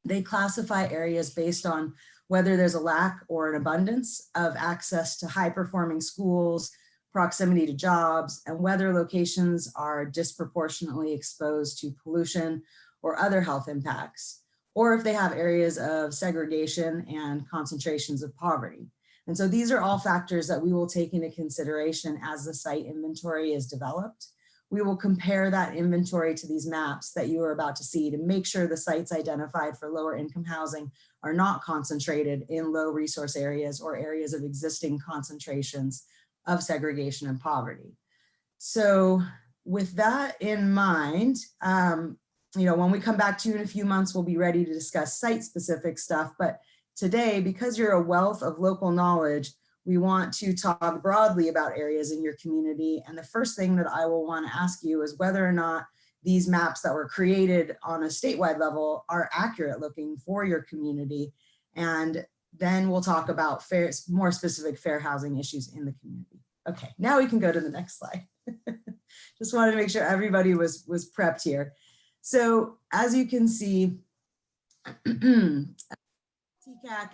They classify areas based on whether there's a lack or an abundance of access to high-performing schools, proximity to jobs, and whether locations are disproportionately exposed to pollution or other health impacts, or if they have areas of segregation and concentrations of poverty. And so these are all factors that we will take into consideration as the site inventory is developed. We will compare that inventory to these maps that you are about to see to make sure the sites identified for lower income housing are not concentrated in low resource areas or areas of existing concentrations of segregation and poverty. So with that in mind, when we come back to you in a few months, we'll be ready to discuss site specific stuff. But today, because you're a wealth of local knowledge, we want to talk broadly about areas in your community. And the first thing that I will want to ask you is whether or not these maps that were created on a statewide level are accurate looking for your community. And then we'll talk about more specific fair housing issues in the community. Okay, now we can go to the next slide. Just wanted to make sure everybody was prepped here. So as you can see, TCAC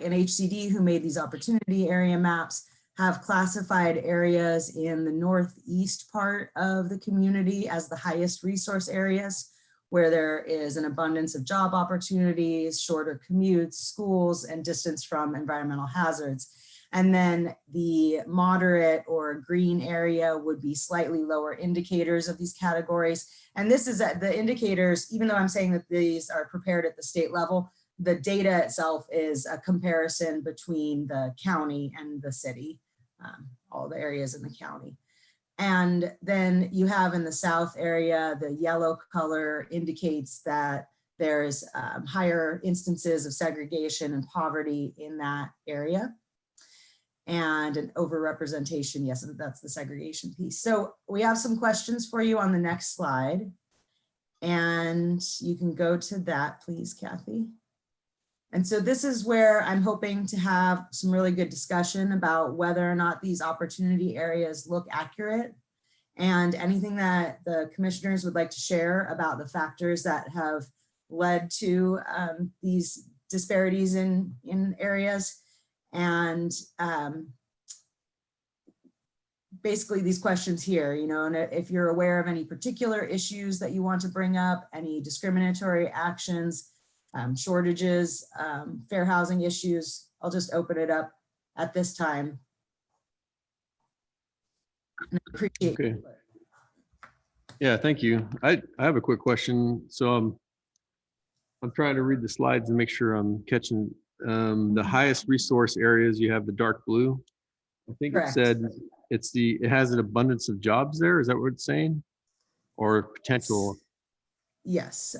and HCD, who made these opportunity area maps, have classified areas in the northeast part of the community as the highest resource areas, where there is an abundance of job opportunities, shorter commutes, schools, and distance from environmental hazards. And then the moderate or green area would be slightly lower indicators of these categories. And this is the indicators, even though I'm saying that these are prepared at the state level, the data itself is a comparison between the county and the city, all the areas in the county. And then you have in the south area, the yellow color indicates that there's higher instances of segregation and poverty in that area. And an overrepresentation, yes, that's the segregation piece. So we have some questions for you on the next slide. And you can go to that, please, Kathy. And so this is where I'm hoping to have some really good discussion about whether or not these opportunity areas look accurate, and anything that the commissioners would like to share about the factors that have led to these disparities in areas. And basically these questions here, and if you're aware of any particular issues that you want to bring up, any discriminatory actions, shortages, fair housing issues, I'll just open it up at this time. And I appreciate Okay. Yeah, thank you. I have a quick question. So I'm trying to read the slides and make sure I'm catching the highest resource areas. You have the dark blue. I think Correct. It said it has an abundance of jobs there. Is that what it's saying? Or potential? Yes,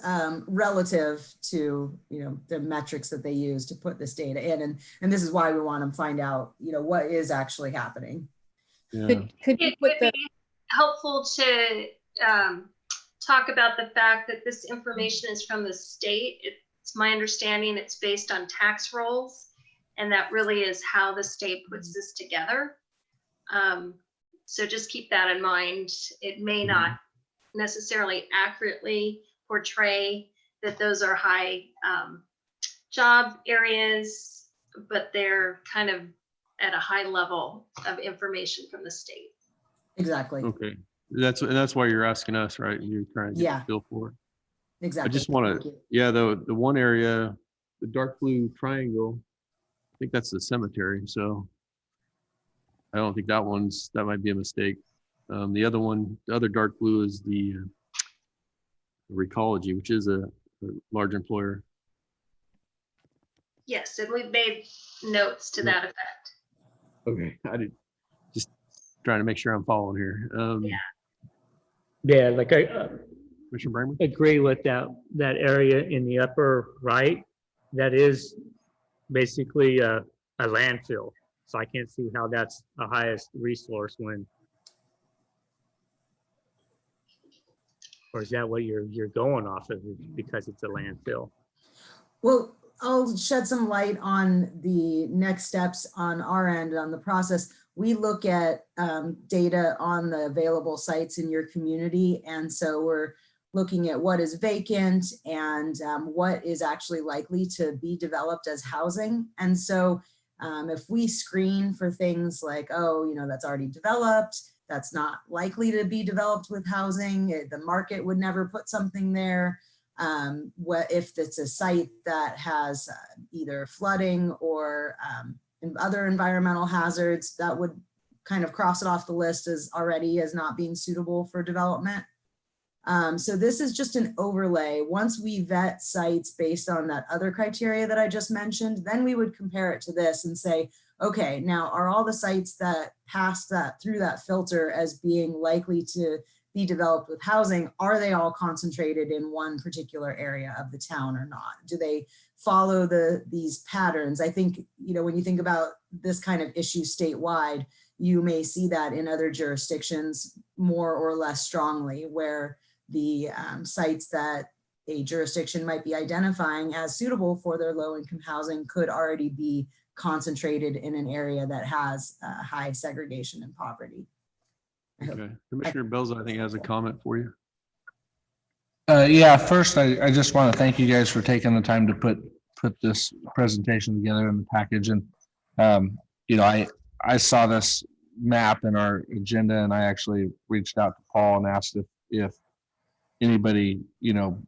relative to the metrics that they use to put this data in, and this is why we want to find out what is actually happening. Yeah. Could you It put would the be helpful to talk about the fact that this information is from the state. It's my understanding it's based on tax rolls, and that really is how the state puts this together. So just keep that in mind. It may not necessarily accurately portray that those are high job areas, but they're kind of at a high level of information from the state. exactly? Okay. That's why you're asking us, right? You're trying to get a feel for it. Exactly. I just want to, the one area, the dark blue triangle, I think that's the cemetery. So I don't think that might be a mistake. The other one, the other dark blue is the Recology, which is a large employer. Yes, and we've made notes to that effect. Okay, I did just trying to make sure I'm following here. Yeah. Yeah, like I Commissioner Brammer? agree with that area in the upper right. That is basically a landfill. So I can't see how that's the highest resource when, or is that what you're going off of because it's a landfill? Well, I'll shed some light on the next steps on our end on the process. We look at data on the available sites in your community. And so we're looking at what is vacant and what is actually likely to be developed as housing. And so if we screen for things like, oh, you know, that's already developed, that's not likely to be developed with housing, the market would never put something there. What if it's a site that has either flooding or other environmental hazards, that would kind of cross it off the list as already as not being suitable for development. So this is just an overlay. Once we vet sites based on that other criteria that I just mentioned, then we would compare it to this and say, okay, now are all the sites that pass that through that filter as being likely to be developed with housing, are they all concentrated in one particular area of the town or not? Do they follow these patterns? I think, you know, when you think about this kind of issue statewide, you may see that in other jurisdictions more or less strongly, where the sites that a jurisdiction might be identifying as suitable for their low-income housing could already be concentrated in an area that has high segregation and poverty. Okay, Commissioner Belza, I think has a comment for you. Yeah, first, I just want to thank you guys for taking the time to put this presentation together in the package. And, you know, I saw this map in our agenda, and I actually reached out to Paul and asked if anybody, you know,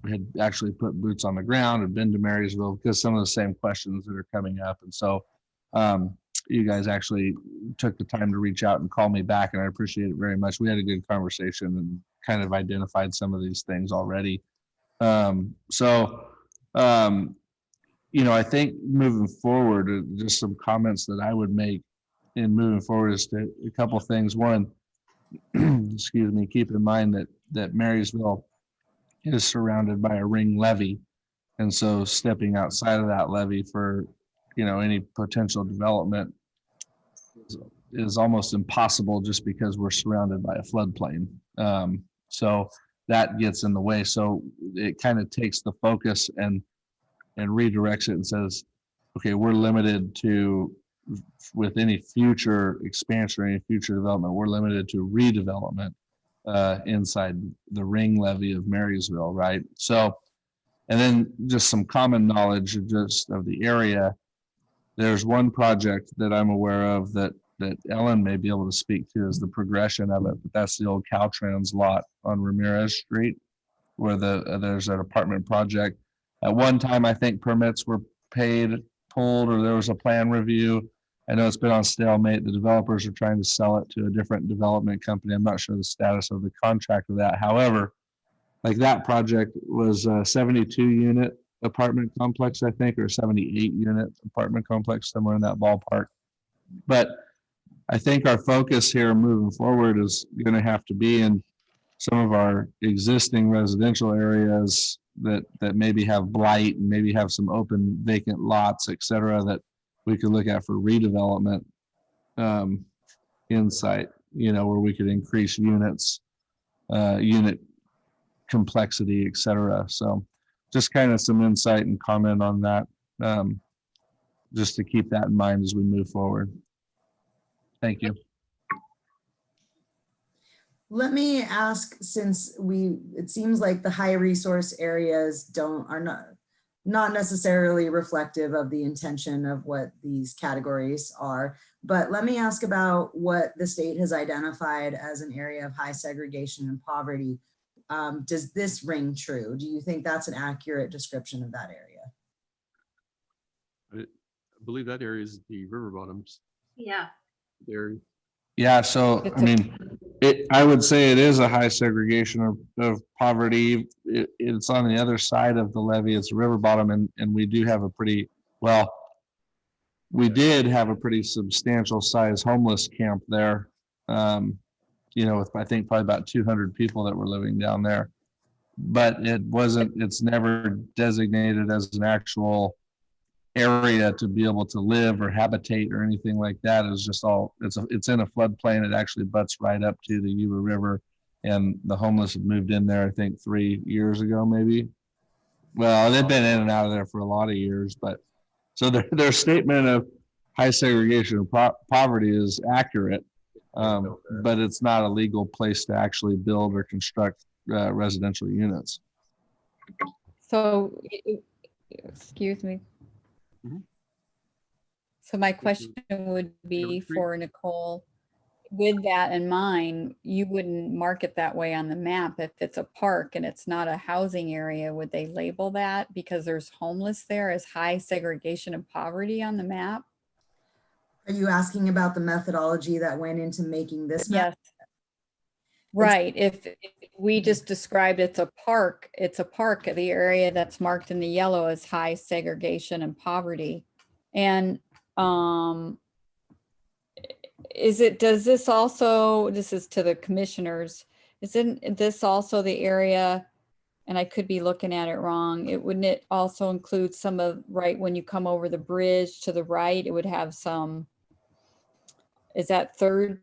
had actually put boots on the ground, had been to Marysville, because some of the same questions that are coming up. And so you guys actually took the time to reach out and call me back, and I appreciate it very much. We had a good conversation and kind of identified some of these things already. You know, I think moving forward, just some comments that I would make in moving forward is to a couple of things. One, excuse me, keep in mind that Marysville is surrounded by a ring levee. And so stepping outside of that levee for, you know, any potential development is almost impossible, just because we're surrounded by a floodplain. So that gets in the way. So it kind of takes the focus and redirects it and says, okay, we're limited to, with any future expansion or any future development, we're limited to redevelopment inside the ring levee of Marysville, right? So, and then just some common knowledge just of the area. There's one project that I'm aware of that Ellen may be able to speak to, is the progression of it, but that's the old Caltrans lot on Ramirez Street, where there's an apartment project. At one time, I think permits were pulled, or there was a plan review. I know it's been on stalemate. The developers are trying to sell it to a different development company. I'm not sure the status of the contract of that. However, like that project was a 72 unit apartment complex, I think, or 78 unit apartment complex, somewhere in that ballpark. But I think our focus here moving forward is going to have to be in some of our existing residential areas that maybe have blight and maybe have some open vacant lots, et cetera, that we could look at for redevelopment insight, you know, where we could increase units, unit complexity, et cetera. So just kind of some insight and comment on that, just to keep that in mind as we move forward. Thank you. Let me ask, since it seems like the high resource areas are not necessarily reflective of the intention of what these categories are, but let me ask about what the state has identified as an area of high segregation and poverty. Does this ring true? Do you think that's an accurate description of that area? I believe that area is the river bottoms Yeah. area. Yeah, so I mean, I would say it is a high segregation of poverty. It's on the other side of the levee. It's river bottom, and we do have we did have a pretty substantial size homeless camp there. with I think probably about 200 people that were living down there. But it's never designated as an actual area to be able to live or habitate or anything like that. It's just it's in a floodplain. It actually butts right up to the Yuba River, and the homeless have moved in there, I think 3 years ago, maybe. Well, they've been in and out of there for a lot of years, but so their statement of high segregation and poverty is accurate, but it's not a legal place to actually build or construct residential units. So, excuse me. Mhm. So my question would be for Nicole, with that in mind, you wouldn't mark it that way on the map. If it's a park and it's not a housing area, would they label that because there's homeless there as high segregation and poverty on the map? Are you asking about the methodology that went into making this map? Yes. Right. If we just described it's a park, the area that's marked in the yellow as high segregation and poverty. And does this also, this is to the commissioners, isn't this also the area, and I could be looking at it wrong, wouldn't it also include some of, right, when you come over the bridge to the right, it would have some, is that Third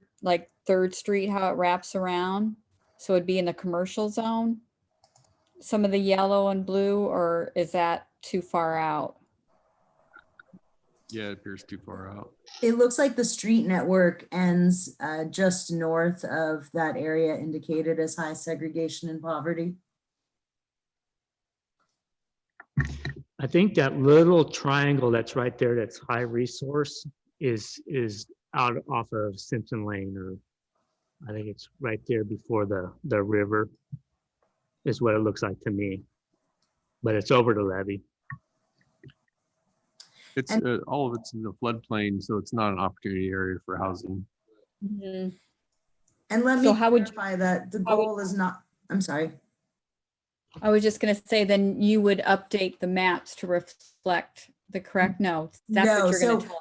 Street, how it wraps around? So it'd be in the commercial zone, some of the yellow and blue, or is that too far out? Yeah, it appears too far out. It looks like the street network ends just north of that area indicated as high segregation and poverty. I think that little triangle that's right there, that's high resource, is out off of Simpson Lane, or I think it's right there before the river, is what it looks like to me. But it's over the levee. It's all of it's in the floodplain, so it's not an opportunity area for housing. Mhm. And let So me how would you- clarify that the goal is not, I'm sorry. I was just going to say, then you would update the maps to reflect the correct notes. That's No, what you're going so- to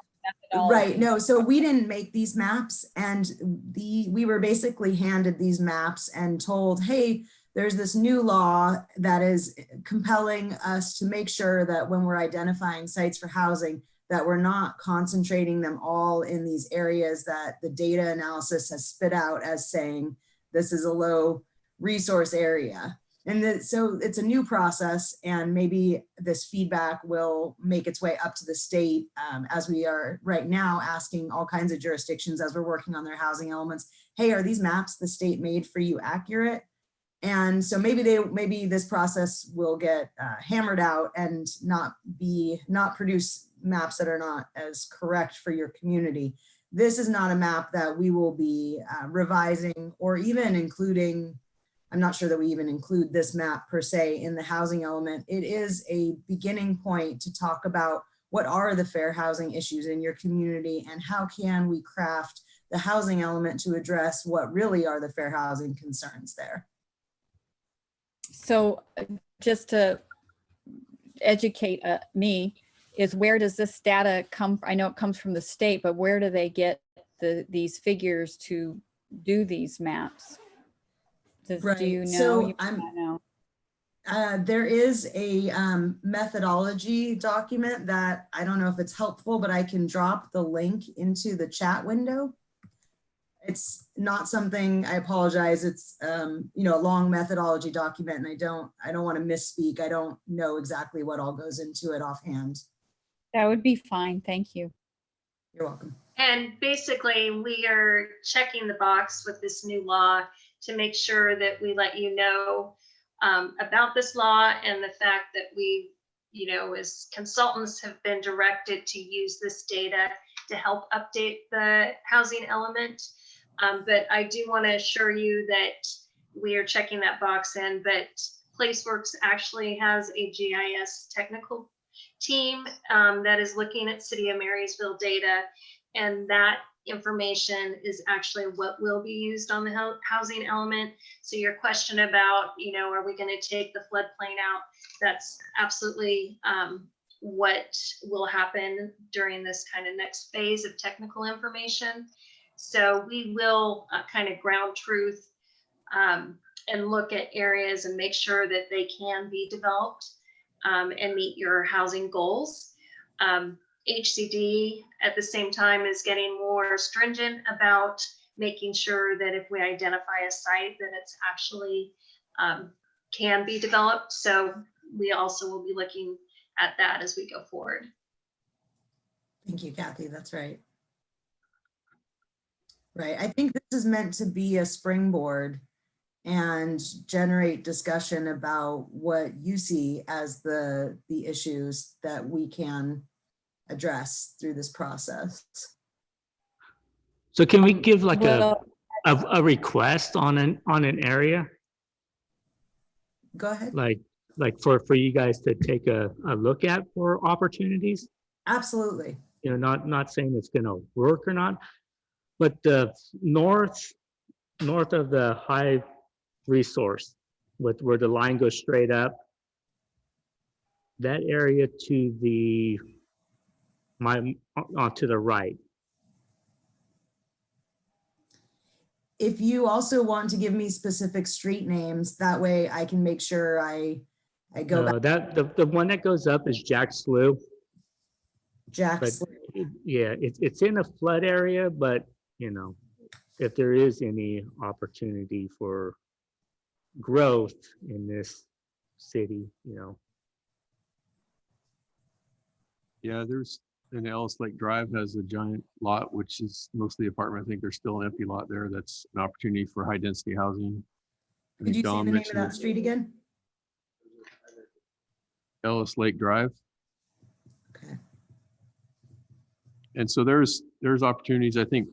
tell us. Right, no, so we didn't make these maps, and we were basically handed these maps and told, hey, there's this new law that is compelling us to make sure that when we're identifying sites for housing, that we're not concentrating them all in these areas that the data analysis has spit out as saying this is a low resource area. And so it's a new process, and maybe this feedback will make its way up to the state as we are right now asking all kinds of jurisdictions as we're working on their housing elements. Hey, are these maps the state made for you accurate? And so maybe this process will get hammered out and not produce maps that are not as correct for your community. This is not a map that we will be revising or even including. I'm not sure that we even include this map per se in the housing element. It is a beginning point to talk about what are the fair housing issues in your community and how can we craft the housing element to address what really are the fair housing concerns there. So just to educate me, is where does this data come? I know it comes from the state, but where do they get these figures to do these maps? Right. Do you know? So you know. There is a methodology document that I don't know if it's helpful, but I can drop the link into the chat window. It's not something, I apologize. It's a long methodology document, and I don't want to misspeak. I don't know exactly what all goes into it offhand. That would be fine. Thank you. You're welcome. And basically, we are checking the box with this new law to make sure that we let you know about this law and the fact that we, as consultants have been directed to use this data to help update the housing element. But I do want to assure you that we are checking that box in, but PlaceWorks actually has a GIS technical team that is looking at City of Marysville data, and that information is actually what will be used on the housing element. So your question about, are we going to take the floodplain out? That's absolutely what will happen during this kind of next phase of technical information. So we will kind of ground truth and look at areas and make sure that they can be developed and meet your housing goals. HCD at the same time is getting more stringent about making sure that if we identify a site that it's actually can be developed. So we also will be looking at that as we go forward. Thank you, Kathy. That's right. Right. I think this is meant to be a springboard and generate discussion about what you see as the issues that we can address through this process. So can we give like Well, a request on an area, go ahead. like for you guys to take a look at for opportunities? Absolutely. You know, not saying it's going to work or not, but the north of the high resource, with where the line goes straight up, that area to the to the right. If you also want to give me specific street names, that way I can make sure I go back. That the one that goes up is Jack Slough. Jack's. Yeah, it's in a flood area, but you know, if there is any opportunity for growth in this city, you know. Yeah, there's an Ellis Lake Drive has a giant lot, which is mostly apartment. I think there's still an empty lot there. That's an opportunity for high density housing. I Could think you say Don the name of mentioned that street again? Ellis Lake Drive. Okay. And so there's opportunities. I think,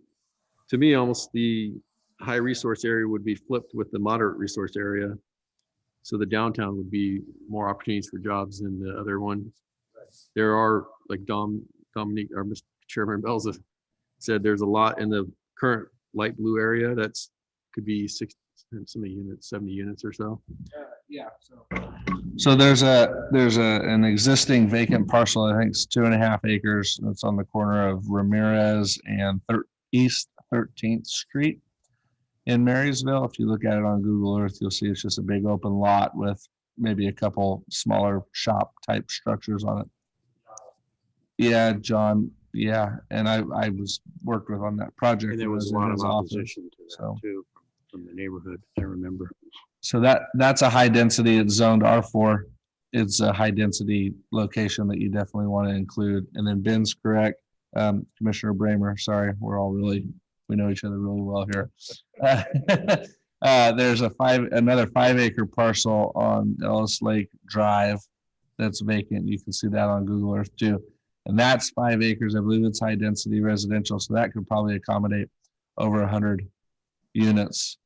to me, almost the high resource area would be flipped with the moderate resource area. So the downtown would be more opportunities for jobs than the other one. There are, like Dominique or Mr. Chairman Belza said, there's a lot in the current light blue area that's could be 60, so many units, 70 units or so. Yeah. So there's an existing vacant parcel. I think it's 2.5 acres. It's on the corner of Ramirez and East 13th Street in Marysville. If you look at it on Google Earth, you'll see it's just a big open lot with maybe a couple smaller shop type structures on it. Yeah, John. Yeah, and I was worked with on that project. And there was a in lot of his office. opposition to that So- too, from the neighborhood, I remember. So that's a high density. It's zoned R4. It's a high density location that you definitely want to include. And then Ben's correct. Commissioner Bramer, sorry, we know each other really well here. There's another 5 acre parcel on Ellis Lake Drive that's vacant. You can see that on Google Earth too. And that's 5 acres. I believe it's high density residential. So that could probably accommodate over 100 units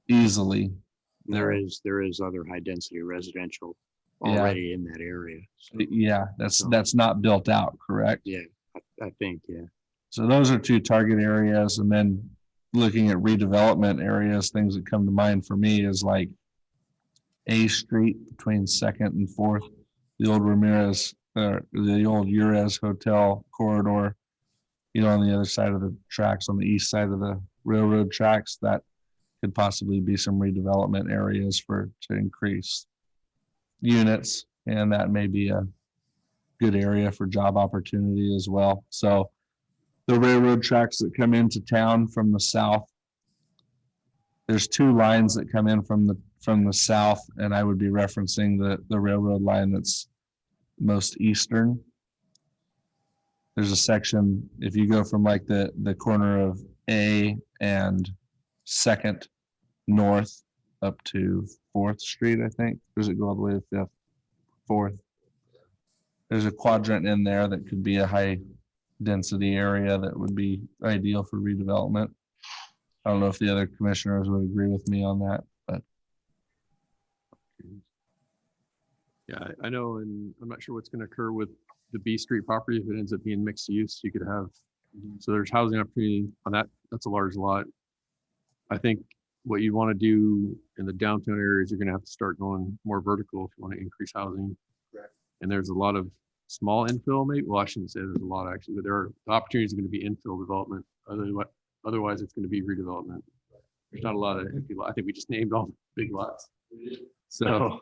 easily. There is other high density residential Yeah. already in that area. So, Yeah, that's not built out, correct? yeah, I think, yeah. So those are 2 target areas. And then looking at redevelopment areas, things that come to mind for me is like A Street between 2nd and 4th, the old Ramirez, the old Urez Hotel corridor, you know, on the other side of the tracks, on the east side of the railroad tracks. That could possibly be some redevelopment areas to increase units, and that may be a good area for job opportunity as well. So the railroad tracks that come into town from the south, there's 2 lines that come in from the south, and I would be referencing the railroad line that's most eastern. There's a section, if you go from like the corner of A and 2nd north up to 4th Street, I think. Does it go all the way to 5th? 4th. There's a quadrant in there that could be a high density area that would be ideal for redevelopment. I don't know if the other commissioners would agree with me on that, but. Yeah, I know, and I'm not sure what's going to occur with the B Street property if it ends up being mixed use. You could have, so there's housing opportunity on that. That's a large lot. I think what you want to do in the downtown areas, you're going to have to start going more vertical if you want to increase housing. Correct. And there's a lot of small infill, maybe. Well, I shouldn't say there's a lot actually, but there are opportunities going to be infill development. Otherwise, it's going to be redevelopment. There's not a lot of empty lot. I think we just named all the big lots. So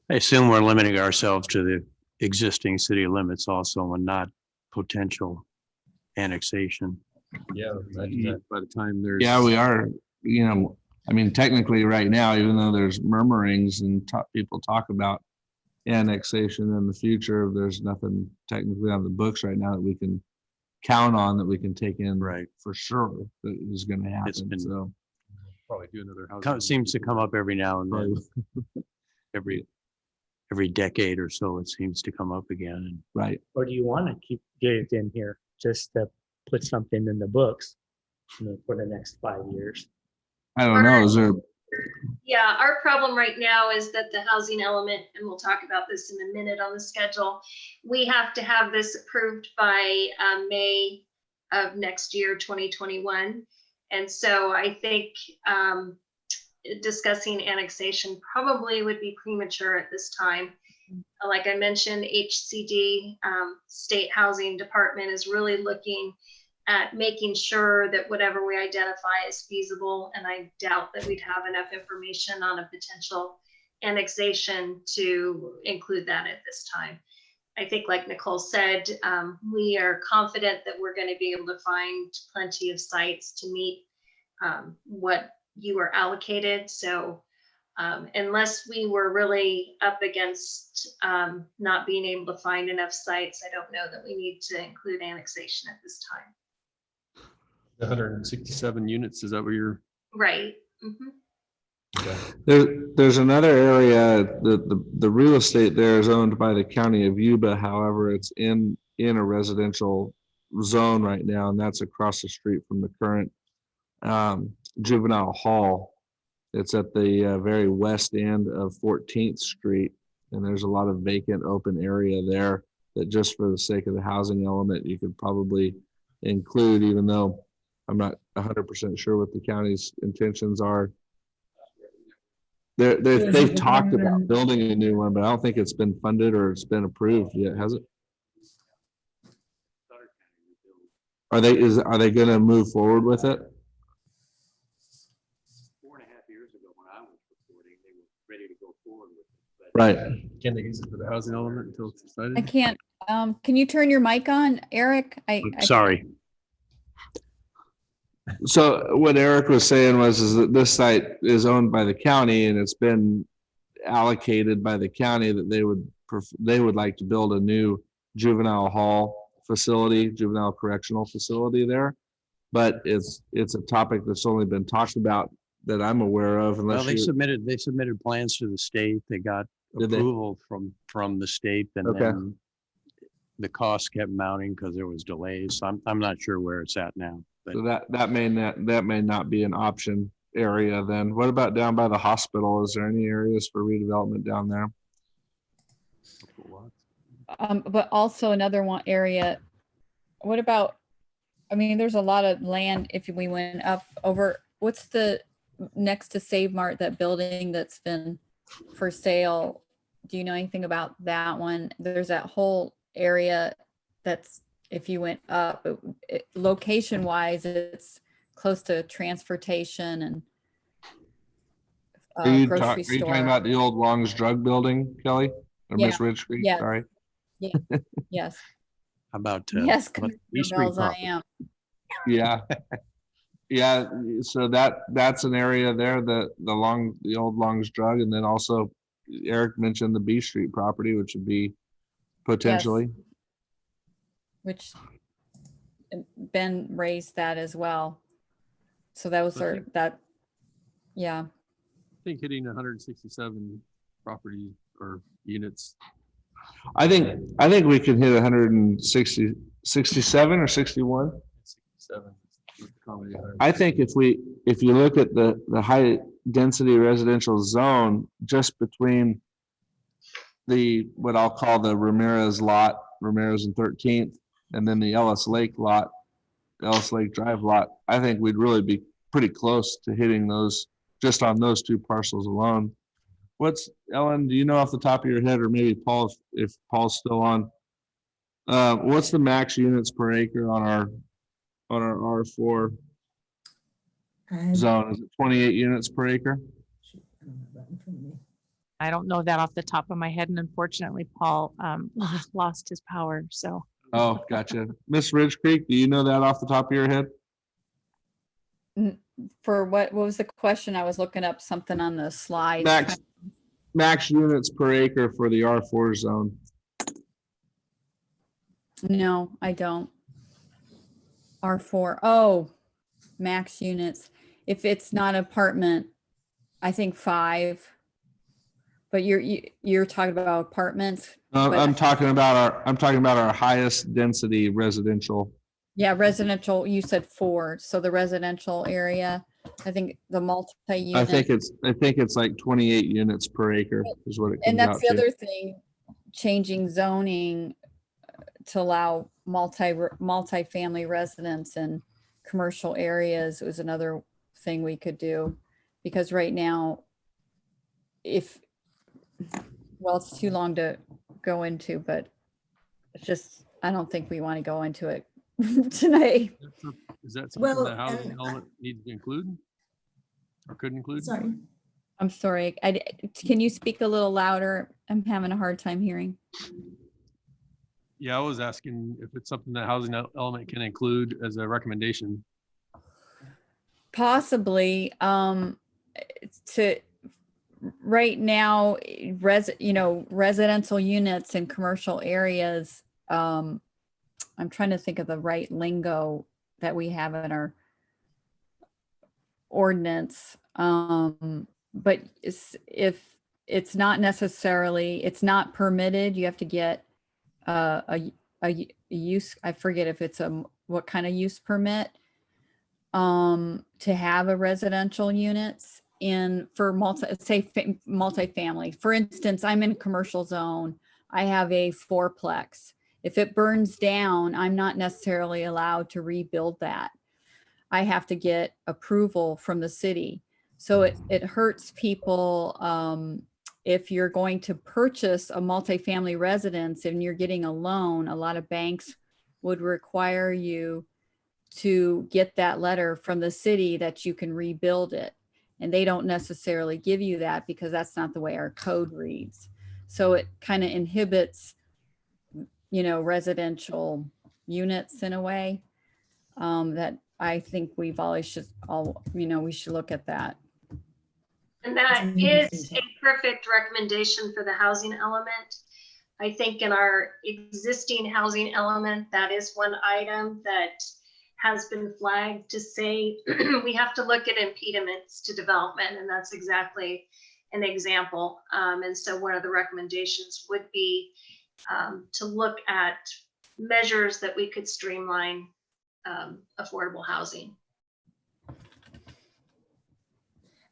I assume we're limiting ourselves to the existing city limits also and not potential annexation. Yeah. by the time there's. Yeah, we are, you know, I mean, technically right now, even though there's murmurings and people talk about annexation in the future, there's nothing technically on the books right now that we can count on that we can take in Right. for sure that is going to It's happen. been- So Probably do another house. Seems to come up every now and then. Every decade or so, it seems to come up again. And right. Or do you want to get it in here just to put something in the books, for the next 5 years? I don't know. Is there? Yeah, our problem right now is that the housing element, and we'll talk about this in a minute on the schedule, we have to have this approved by May of next year, 2021. And so I think discussing annexation probably would be premature at this time. Like I mentioned, HCD, State Housing Department, is really looking at making sure that whatever we identify is feasible. And I doubt that we'd have enough information on a potential annexation to include that at this time. I think, like Nicole said, we are confident that we're going to be able to find plenty of sites to meet what you were allocated. So unless we were really up against not being able to find enough sites, I don't know that we need to include annexation at this time. 167 units, is that what you're? Right. Mhm. There's another area, the real estate there is owned by the county of Yuba. However, it's in a residential zone right now, and that's across the street from the current juvenile hall. It's at the very west end of 14th Street, and there's a lot of vacant open area there that, just for the sake of the housing element, you could probably include, even though I'm not 100% sure what the county's intentions are. They've talked about building a new one, but I don't think it's been funded or it's been approved yet, has it? Are they going to move forward with it? 4.5 years ago, when I was reporting, they were ready to go forward with it. Right. Can they use it for the housing element until it's decided? I can't, can you turn your mic on, Eric? Sorry. So what Eric was saying is that this site is owned by the county, and it's been allocated by the county that they would like to build a new juvenile hall facility, juvenile correctional facility there. But it's a topic that's only been talked about that I'm aware of. Well, they submitted plans to the state. They got approval from the state, and then the cost kept mounting because there was delays. So I'm not sure where it's at now. But so that may not be an option area then. What about down by the hospital? Is there any areas for redevelopment down there? But also another one area, what about, I mean, there's a lot of land if we went up over, what's the next to Save Mart, that building that's been for sale? Do you know anything about that one? There's that whole area that's, if you went up, location wise, it's close to transportation and Are you grocery talking store. about the old Long's Drug Building, Kelly? Or Yeah. Miss Ridge Creek? Yeah. Sorry. Yeah. Yes. how about Yes. how about Commissioner East Street Bells, I property? am. Yeah. Yeah. So that's an area there, the old Long's Drug. And then also Eric mentioned the B Street property, which would be potentially. Which Ben raised that as well. So those are that, yeah. I think hitting 167 property or units. I think we can hit 160, 67 or 61. 67. I think if you look at the high density residential zone just between what I'll call the Ramirez lot, Ramirez and 13th, and then the Ellis Lake Drive lot, I think we'd really be pretty close to hitting those just on those two parcels alone. Ellen, do you know off the top of your head, or maybe Paul, if Paul's still on, what's the max units per acre on our R4 zone? Is it 28 units per acre? Shoot, I don't have that in front of me. I don't know that off the top of my head, and unfortunately, Paul lost his power, so. Oh, gotcha. Miss Ridge Creek, do you know that off the top of your head? For what was the question? I was looking up something on the slides. Max units per acre for the R4 zone. No, I don't. R4. Oh, max units. If it's not apartment, I think 5. But you're talking about apartments. But- I'm talking about our highest density residential. Yeah, residential, you said 4. So the residential area, I think the I multi-unit. think it's like 28 units per acre is what it And comes out that's the to. other thing, changing zoning to allow multi-family residence in commercial areas was another thing we could do. Because right now, well, it's too long to go into, but it's just, I don't think we want to go into it tonight. Is that something Well, that housing and- element needs to include? Or could include? Sorry. I'm sorry. Can you speak a little louder? I'm having a hard time hearing. Yeah, I was asking if it's something that housing element can include as a recommendation. Possibly, to right now, residential units in commercial areas. I'm trying to think of the right lingo that we have in our ordinance. But if it's not necessarily, it's not permitted, you have to get a use, I forget if it's what kind of use permit to have a residential units for multifamily. For instance, I'm in a commercial zone. I have a 4-plex. If it burns down, I'm not necessarily allowed to rebuild that. I have to get approval from the city. So it hurts people if you're going to purchase a multifamily residence and you're getting a loan. A lot of banks would require you to get that letter from the city that you can rebuild it. And they don't necessarily give you that because that's not the way our code reads. So it kind of inhibits, residential units in a way that I think we should look at that. And that is a perfect recommendation for the housing element. I think in our existing housing element, that is one item that has been flagged to say we have to look at impediments to development, and that's exactly an example. And so one of the recommendations would be to look at measures that we could streamline affordable housing.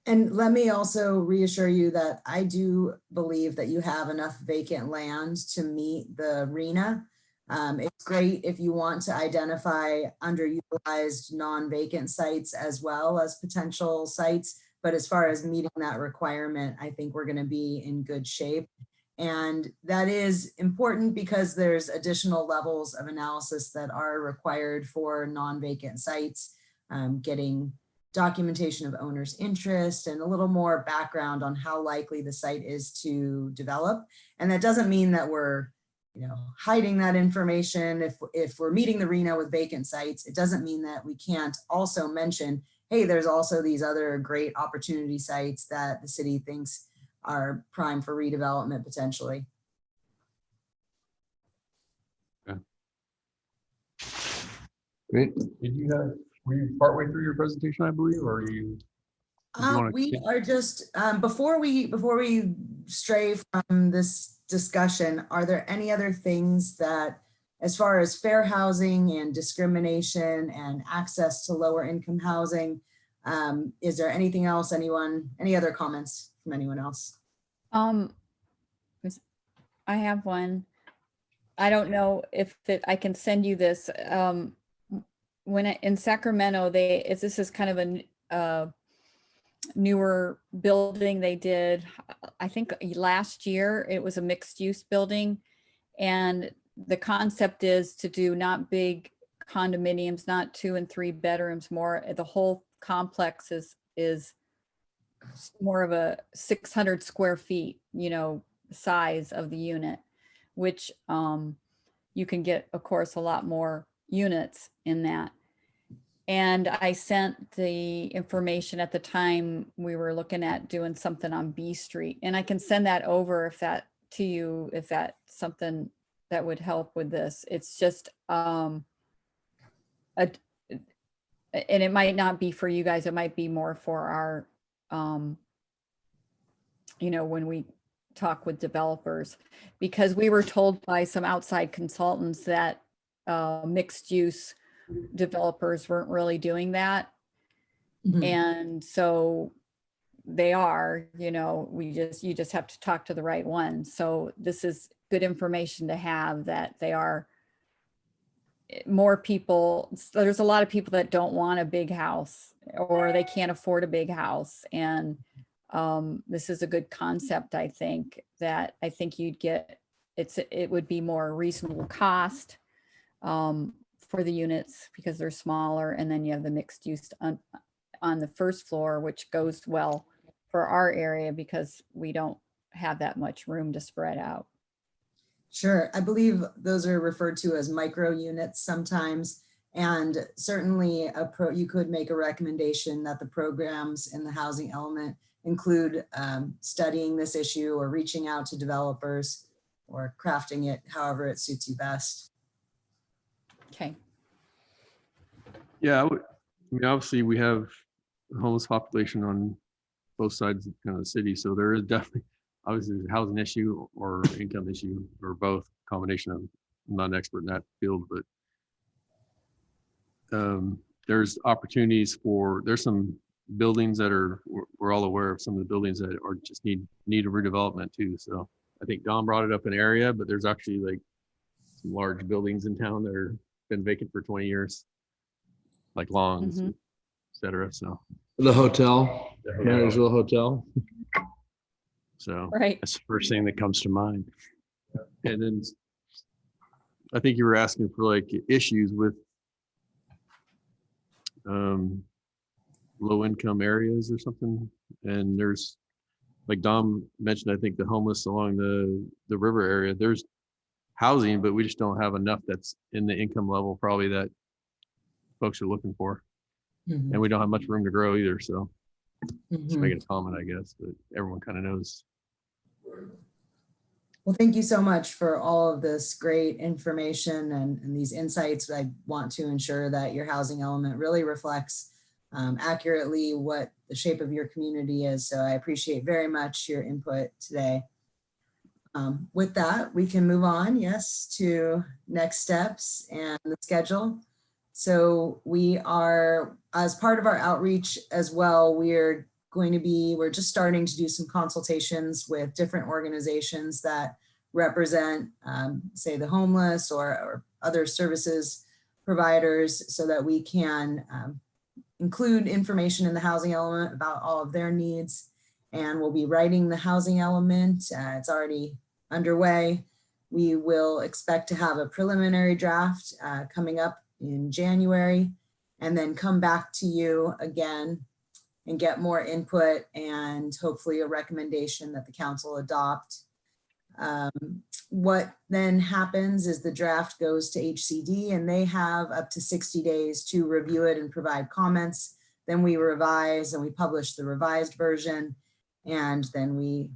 And let me also reassure you that I do believe that you have enough vacant land to meet the RENA. It's great if you want to identify underutilized non-vacant sites as well as potential sites. But as far as meeting that requirement, I think we're going to be in good shape. And that is important because there's additional levels of analysis that are required for non-vacant sites, getting documentation of owner's interest and a little more background on how likely the site is to develop. And that doesn't mean that we're hiding that information. If we're meeting the RENA with vacant sites, it doesn't mean that we can't also mention, hey, there's also these other great opportunity sites that the city thinks are prime for redevelopment potentially. Okay. Great. Were you partway through your presentation, I believe, or are you? We are just, before we stray from this discussion, are there any other things that, as far as fair housing and discrimination and access to lower income housing, is there anything else, any other comments from anyone else? I have one. I don't know if I can send you this. In Sacramento, this is kind of a newer building they did. I think last year it was a mixed use building, and the concept is to do not big condominiums, not 2 and 3 bedrooms, more the whole complex is more of a 600 square feet, size of the unit, which you can get, of course, a lot more units in that. And I sent the information at the time we were looking at doing something on B Street, and I can send that over to you if that's something that would help with this. It's just and it might not be for you guys, it might be more for our when we talk with developers, because we were told by some outside consultants that mixed use developers weren't really doing that. Mhm. And so they are, you just have to talk to the right one. So this is good information to have, that they are more people. There's a lot of people that don't want a big house, or they can't afford a big house. And this is a good concept. I think you'd get, it would be more reasonable cost for the units because they're smaller. And then you have the mixed use on the first floor, which goes well for our area because we don't have that much room to spread out. Sure. I believe those are referred to as micro units sometimes. And certainly you could make a recommendation that the programs in the housing element include studying this issue or reaching out to developers or crafting it however it suits you best. Okay. Yeah, I mean, obviously we have a homeless population on both sides of kind of the city. So there is definitely, obviously there's a housing issue or income issue or both, combination of, I'm not an expert in that field, but there's opportunities there's some buildings that we're all aware of, some of the buildings that are just need a redevelopment too. So I think Don brought it up in area, but there's actually like some large buildings in town that are been vacant for 20 years, like Longs, et cetera. So The hotel, Marysville Hotel. So Right. That's the first thing that comes to mind. and then I think you were asking for like issues with low income areas or something. And there's, like Dom mentioned, I think the homeless along the river area, there's housing, but we just don't have enough that's in the income level probably that folks are looking for. Mhm. And we don't have much room to grow either. So just Mhm. making a comment, I guess, but everyone kind of knows. Well, thank you so much for all of this great information and these insights. I want to ensure that your housing element really reflects accurately what the shape of your community is. So I appreciate very much your input today. With that, we can move on, yes, to next steps and the schedule. So we are, as part of our outreach as well, we're just starting to do some consultations with different organizations that represent, say, the homeless or other services providers, so that we can include information in the housing element about all of their needs. And we'll be writing the housing element. It's already underway. We will expect to have a preliminary draft coming up in January, and then come back to you again and get more input and hopefully a recommendation that the council adopt. What then happens is the draft goes to HCD, and they have up to 60 days to review it and provide comments. Then we revise and we publish the revised version, and then we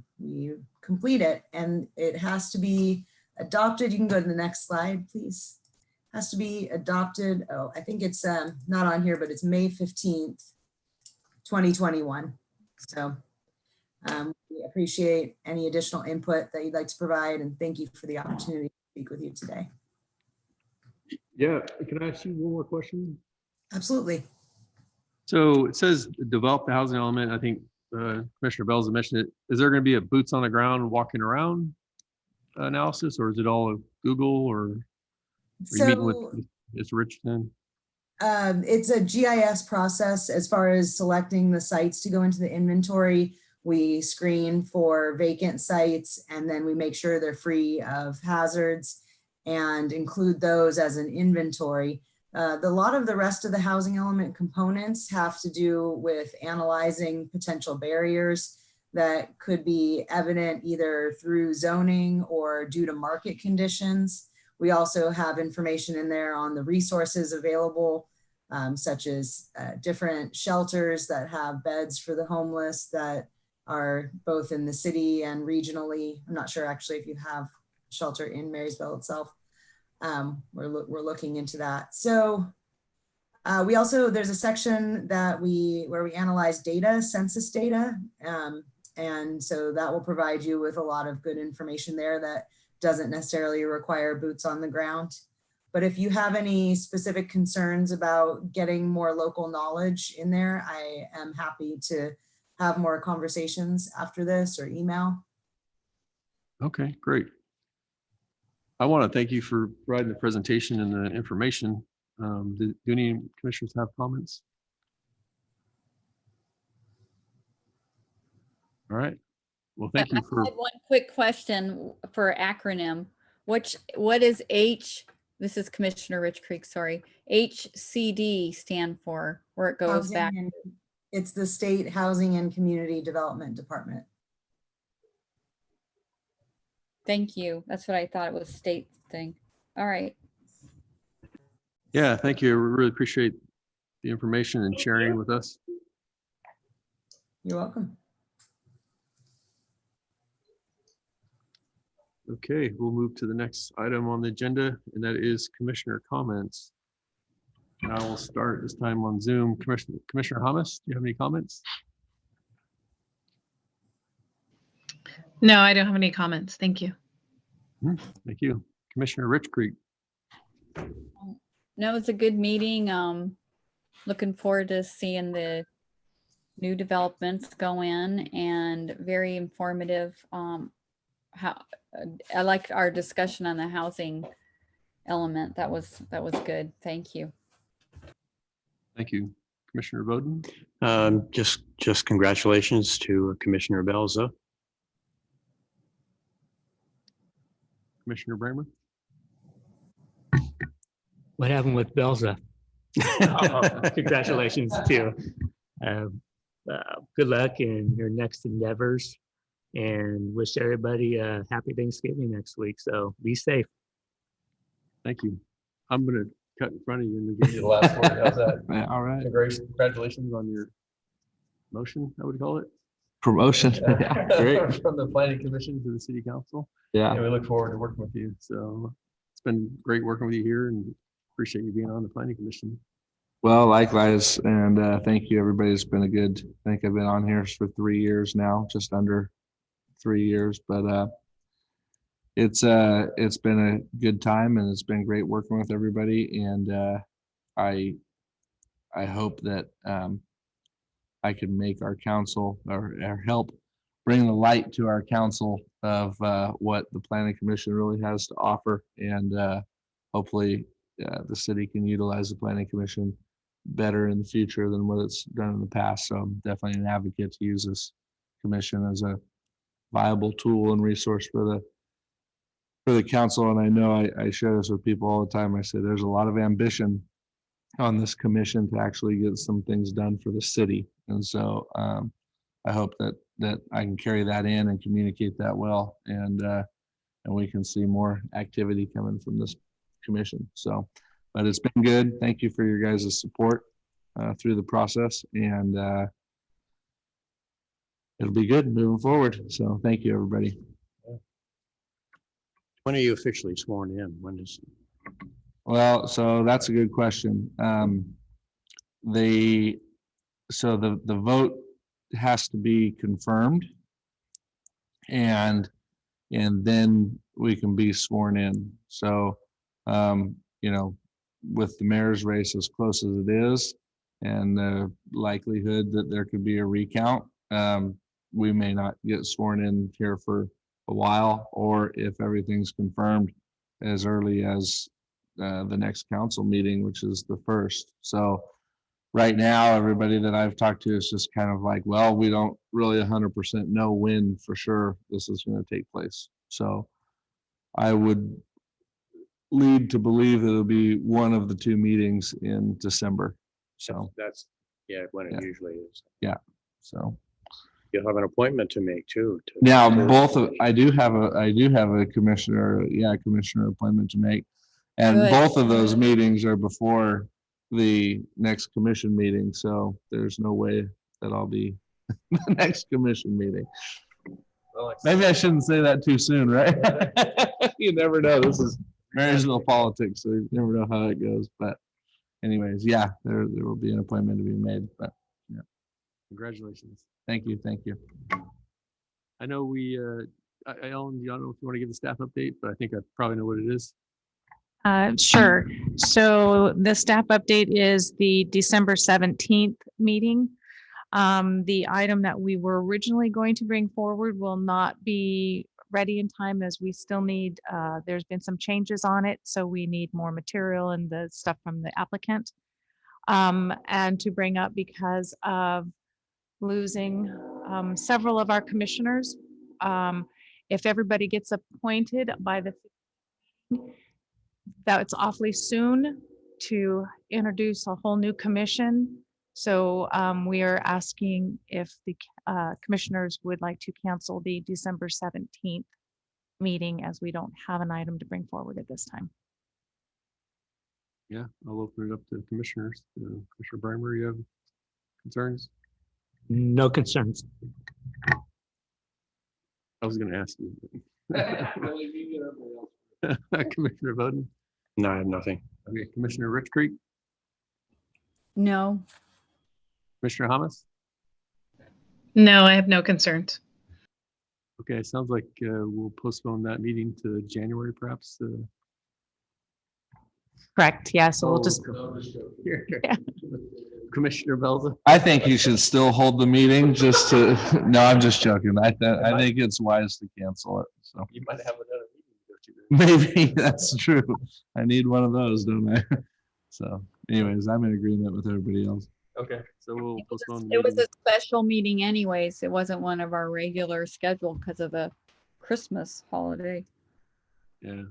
complete it. And it has to be adopted. You can go to the next slide, please. Has to be adopted. Oh, I think it's not on here, but it's May 15th, 2021. So we appreciate any additional input that you'd like to provide, and thank you for the opportunity to speak with you today. Yeah, can I ask you one more question? Absolutely. So it says develop the housing element. I think Commissioner Bells mentioned it. Is there going to be a boots on the ground walking around analysis, or is it all Google, or are you meeting with Mr. Richardson? It's a GIS process as far as selecting the sites to go into the inventory. We screen for vacant sites, and then we make sure they're free of hazards and include those as an inventory. A lot of the rest of the housing element components have to do with analyzing potential barriers that could be evident either through zoning or due to market conditions. We also have information in there on the resources available, such as different shelters that have beds for the homeless that are both in the city and regionally. I'm not sure actually if you have shelter in Marysville itself. We're looking into that. So we also, there's a section that where we analyze data, census data. And so that will provide you with a lot of good information there that doesn't necessarily require boots on the ground. But if you have any specific concerns about getting more local knowledge in there, I am happy to have more conversations after this or email. Okay, great. I want to thank you for providing the presentation and the information. Do any commissioners have comments? All right. Well, thank you for. I have one quick question for acronym. What is H? This is Commissioner Rich Creek, sorry. HCD stand for, where it goes Housing back. It's the State Housing and Community Development Department. Thank you. That's what I thought it was state thing. All right. Yeah, thank you. I really appreciate the information and sharing with us. You're welcome. Okay, we'll move to the next item on the agenda, and that is commissioner comments. I will start this time on Zoom. Commissioner Hamas, do you have any comments? No, I don't have any comments. Thank you. Thank you. Commissioner Rich Creek. No, it's a good meeting. Looking forward to seeing the new developments go in, and very informative. I liked our discussion on the housing element. That was good. Thank you. Thank you. Commissioner Bowden. Just congratulations to Commissioner Belza. Commissioner Bramer. What happened with Belza? Congratulations too. Good luck in your next endeavors, and wish everybody a happy Thanksgiving next week. So be safe. Thank you. I'm going to cut in front of you and give you The last word, how's that? Yeah, all right. Congratulations on your motion, I would call it. Promotion. Yeah, great. From the planning commission to the city council. Yeah. And we look forward to working with you. So it's been great working with you here, and appreciate you being on the planning commission. Well, likewise, and thank you, everybody. It's been a good, I think I've been on here for 3 years now, just under 3 years, but it's been a good time, and it's been great working with everybody. And I hope that I can make our council or help bring the light to our council of what the planning commission really has to offer, and hopefully the city can utilize the planning commission better in the future than what it's done in the past. So I'm definitely an advocate to use this commission as a viable tool and resource for the council. And I know I share this with people all the time. I say there's a lot of ambition on this commission to actually get some things done for the city. And so I hope that I can carry that in and communicate that well, and we can see more activity coming from this commission. So, but it's been good. Thank you for your guys' support through the process, and it'll be good moving forward. So thank you, everybody. When are you officially sworn in? When is? Well, so that's a good question. The vote has to be confirmed, and then we can be sworn in. So, with the mayor's race as close as it is, and the likelihood that there could be a recount, we may not get sworn in here for a while, or if everything's confirmed, as early as the next council meeting, which is the 1st. So right now, everybody that I've talked to is just kind of like, well, we don't really 100% know when for sure this is going to take place. So I would lead to believe that it'll be one of the two meetings in December. So, That's, yeah, when it Yeah. usually is. so. You'll have an appointment to make too. Now, I do have a commissioner appointment to make. And Good. both of those meetings are before the next commission meeting, so there's no way that I'll be the next commission meeting. Maybe I shouldn't say that too soon, right? You never know. This is Marysville politics, so you never know how it goes. But anyways, yeah, there will be an appointment to be made, but Congratulations. thank you. I know we, Ellen, I don't know if you want to give the staff update, but I think I probably know what it is. Sure. So the staff update is the December 17th meeting. The item that we were originally going to bring forward will not be ready in time as we still need, there's been some changes on it. So we need more material and the stuff from the applicant. And to bring up because of losing several of our commissioners. If everybody gets appointed by the, that's awfully soon to introduce a whole new commission. So we are asking if the commissioners would like to cancel the December 17th meeting as we don't have an item to bring forward at this time. Yeah, I'll open it up to commissioners. Commissioner Breimer, you have concerns? No concerns. I was going to ask you. Commissioner Bowden? No, I have nothing. Okay, Commissioner Rich Creek, No, Commissioner Hamas? No, I have no concerns. Okay, it sounds like we'll postpone that meeting to January perhaps. Correct. Yeah. So we'll just, Yeah. Commissioner Belza? I think you should still hold the meeting just to, no, I'm just joking. I think it's wise to cancel it. So You might have another meeting to go to. maybe that's true. I need one of those, don't I? So anyways, I'm in agreement with everybody else. Okay, so we'll postpone. the it was meeting. a special meeting anyways. It wasn't one of our regular schedule because of the Christmas holiday. Yeah.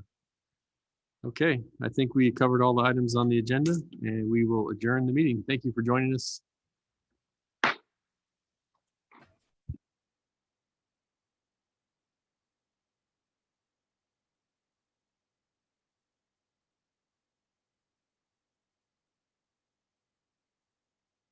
Okay, I think we covered all the items on the agenda and we will adjourn the meeting. Thank you for joining us.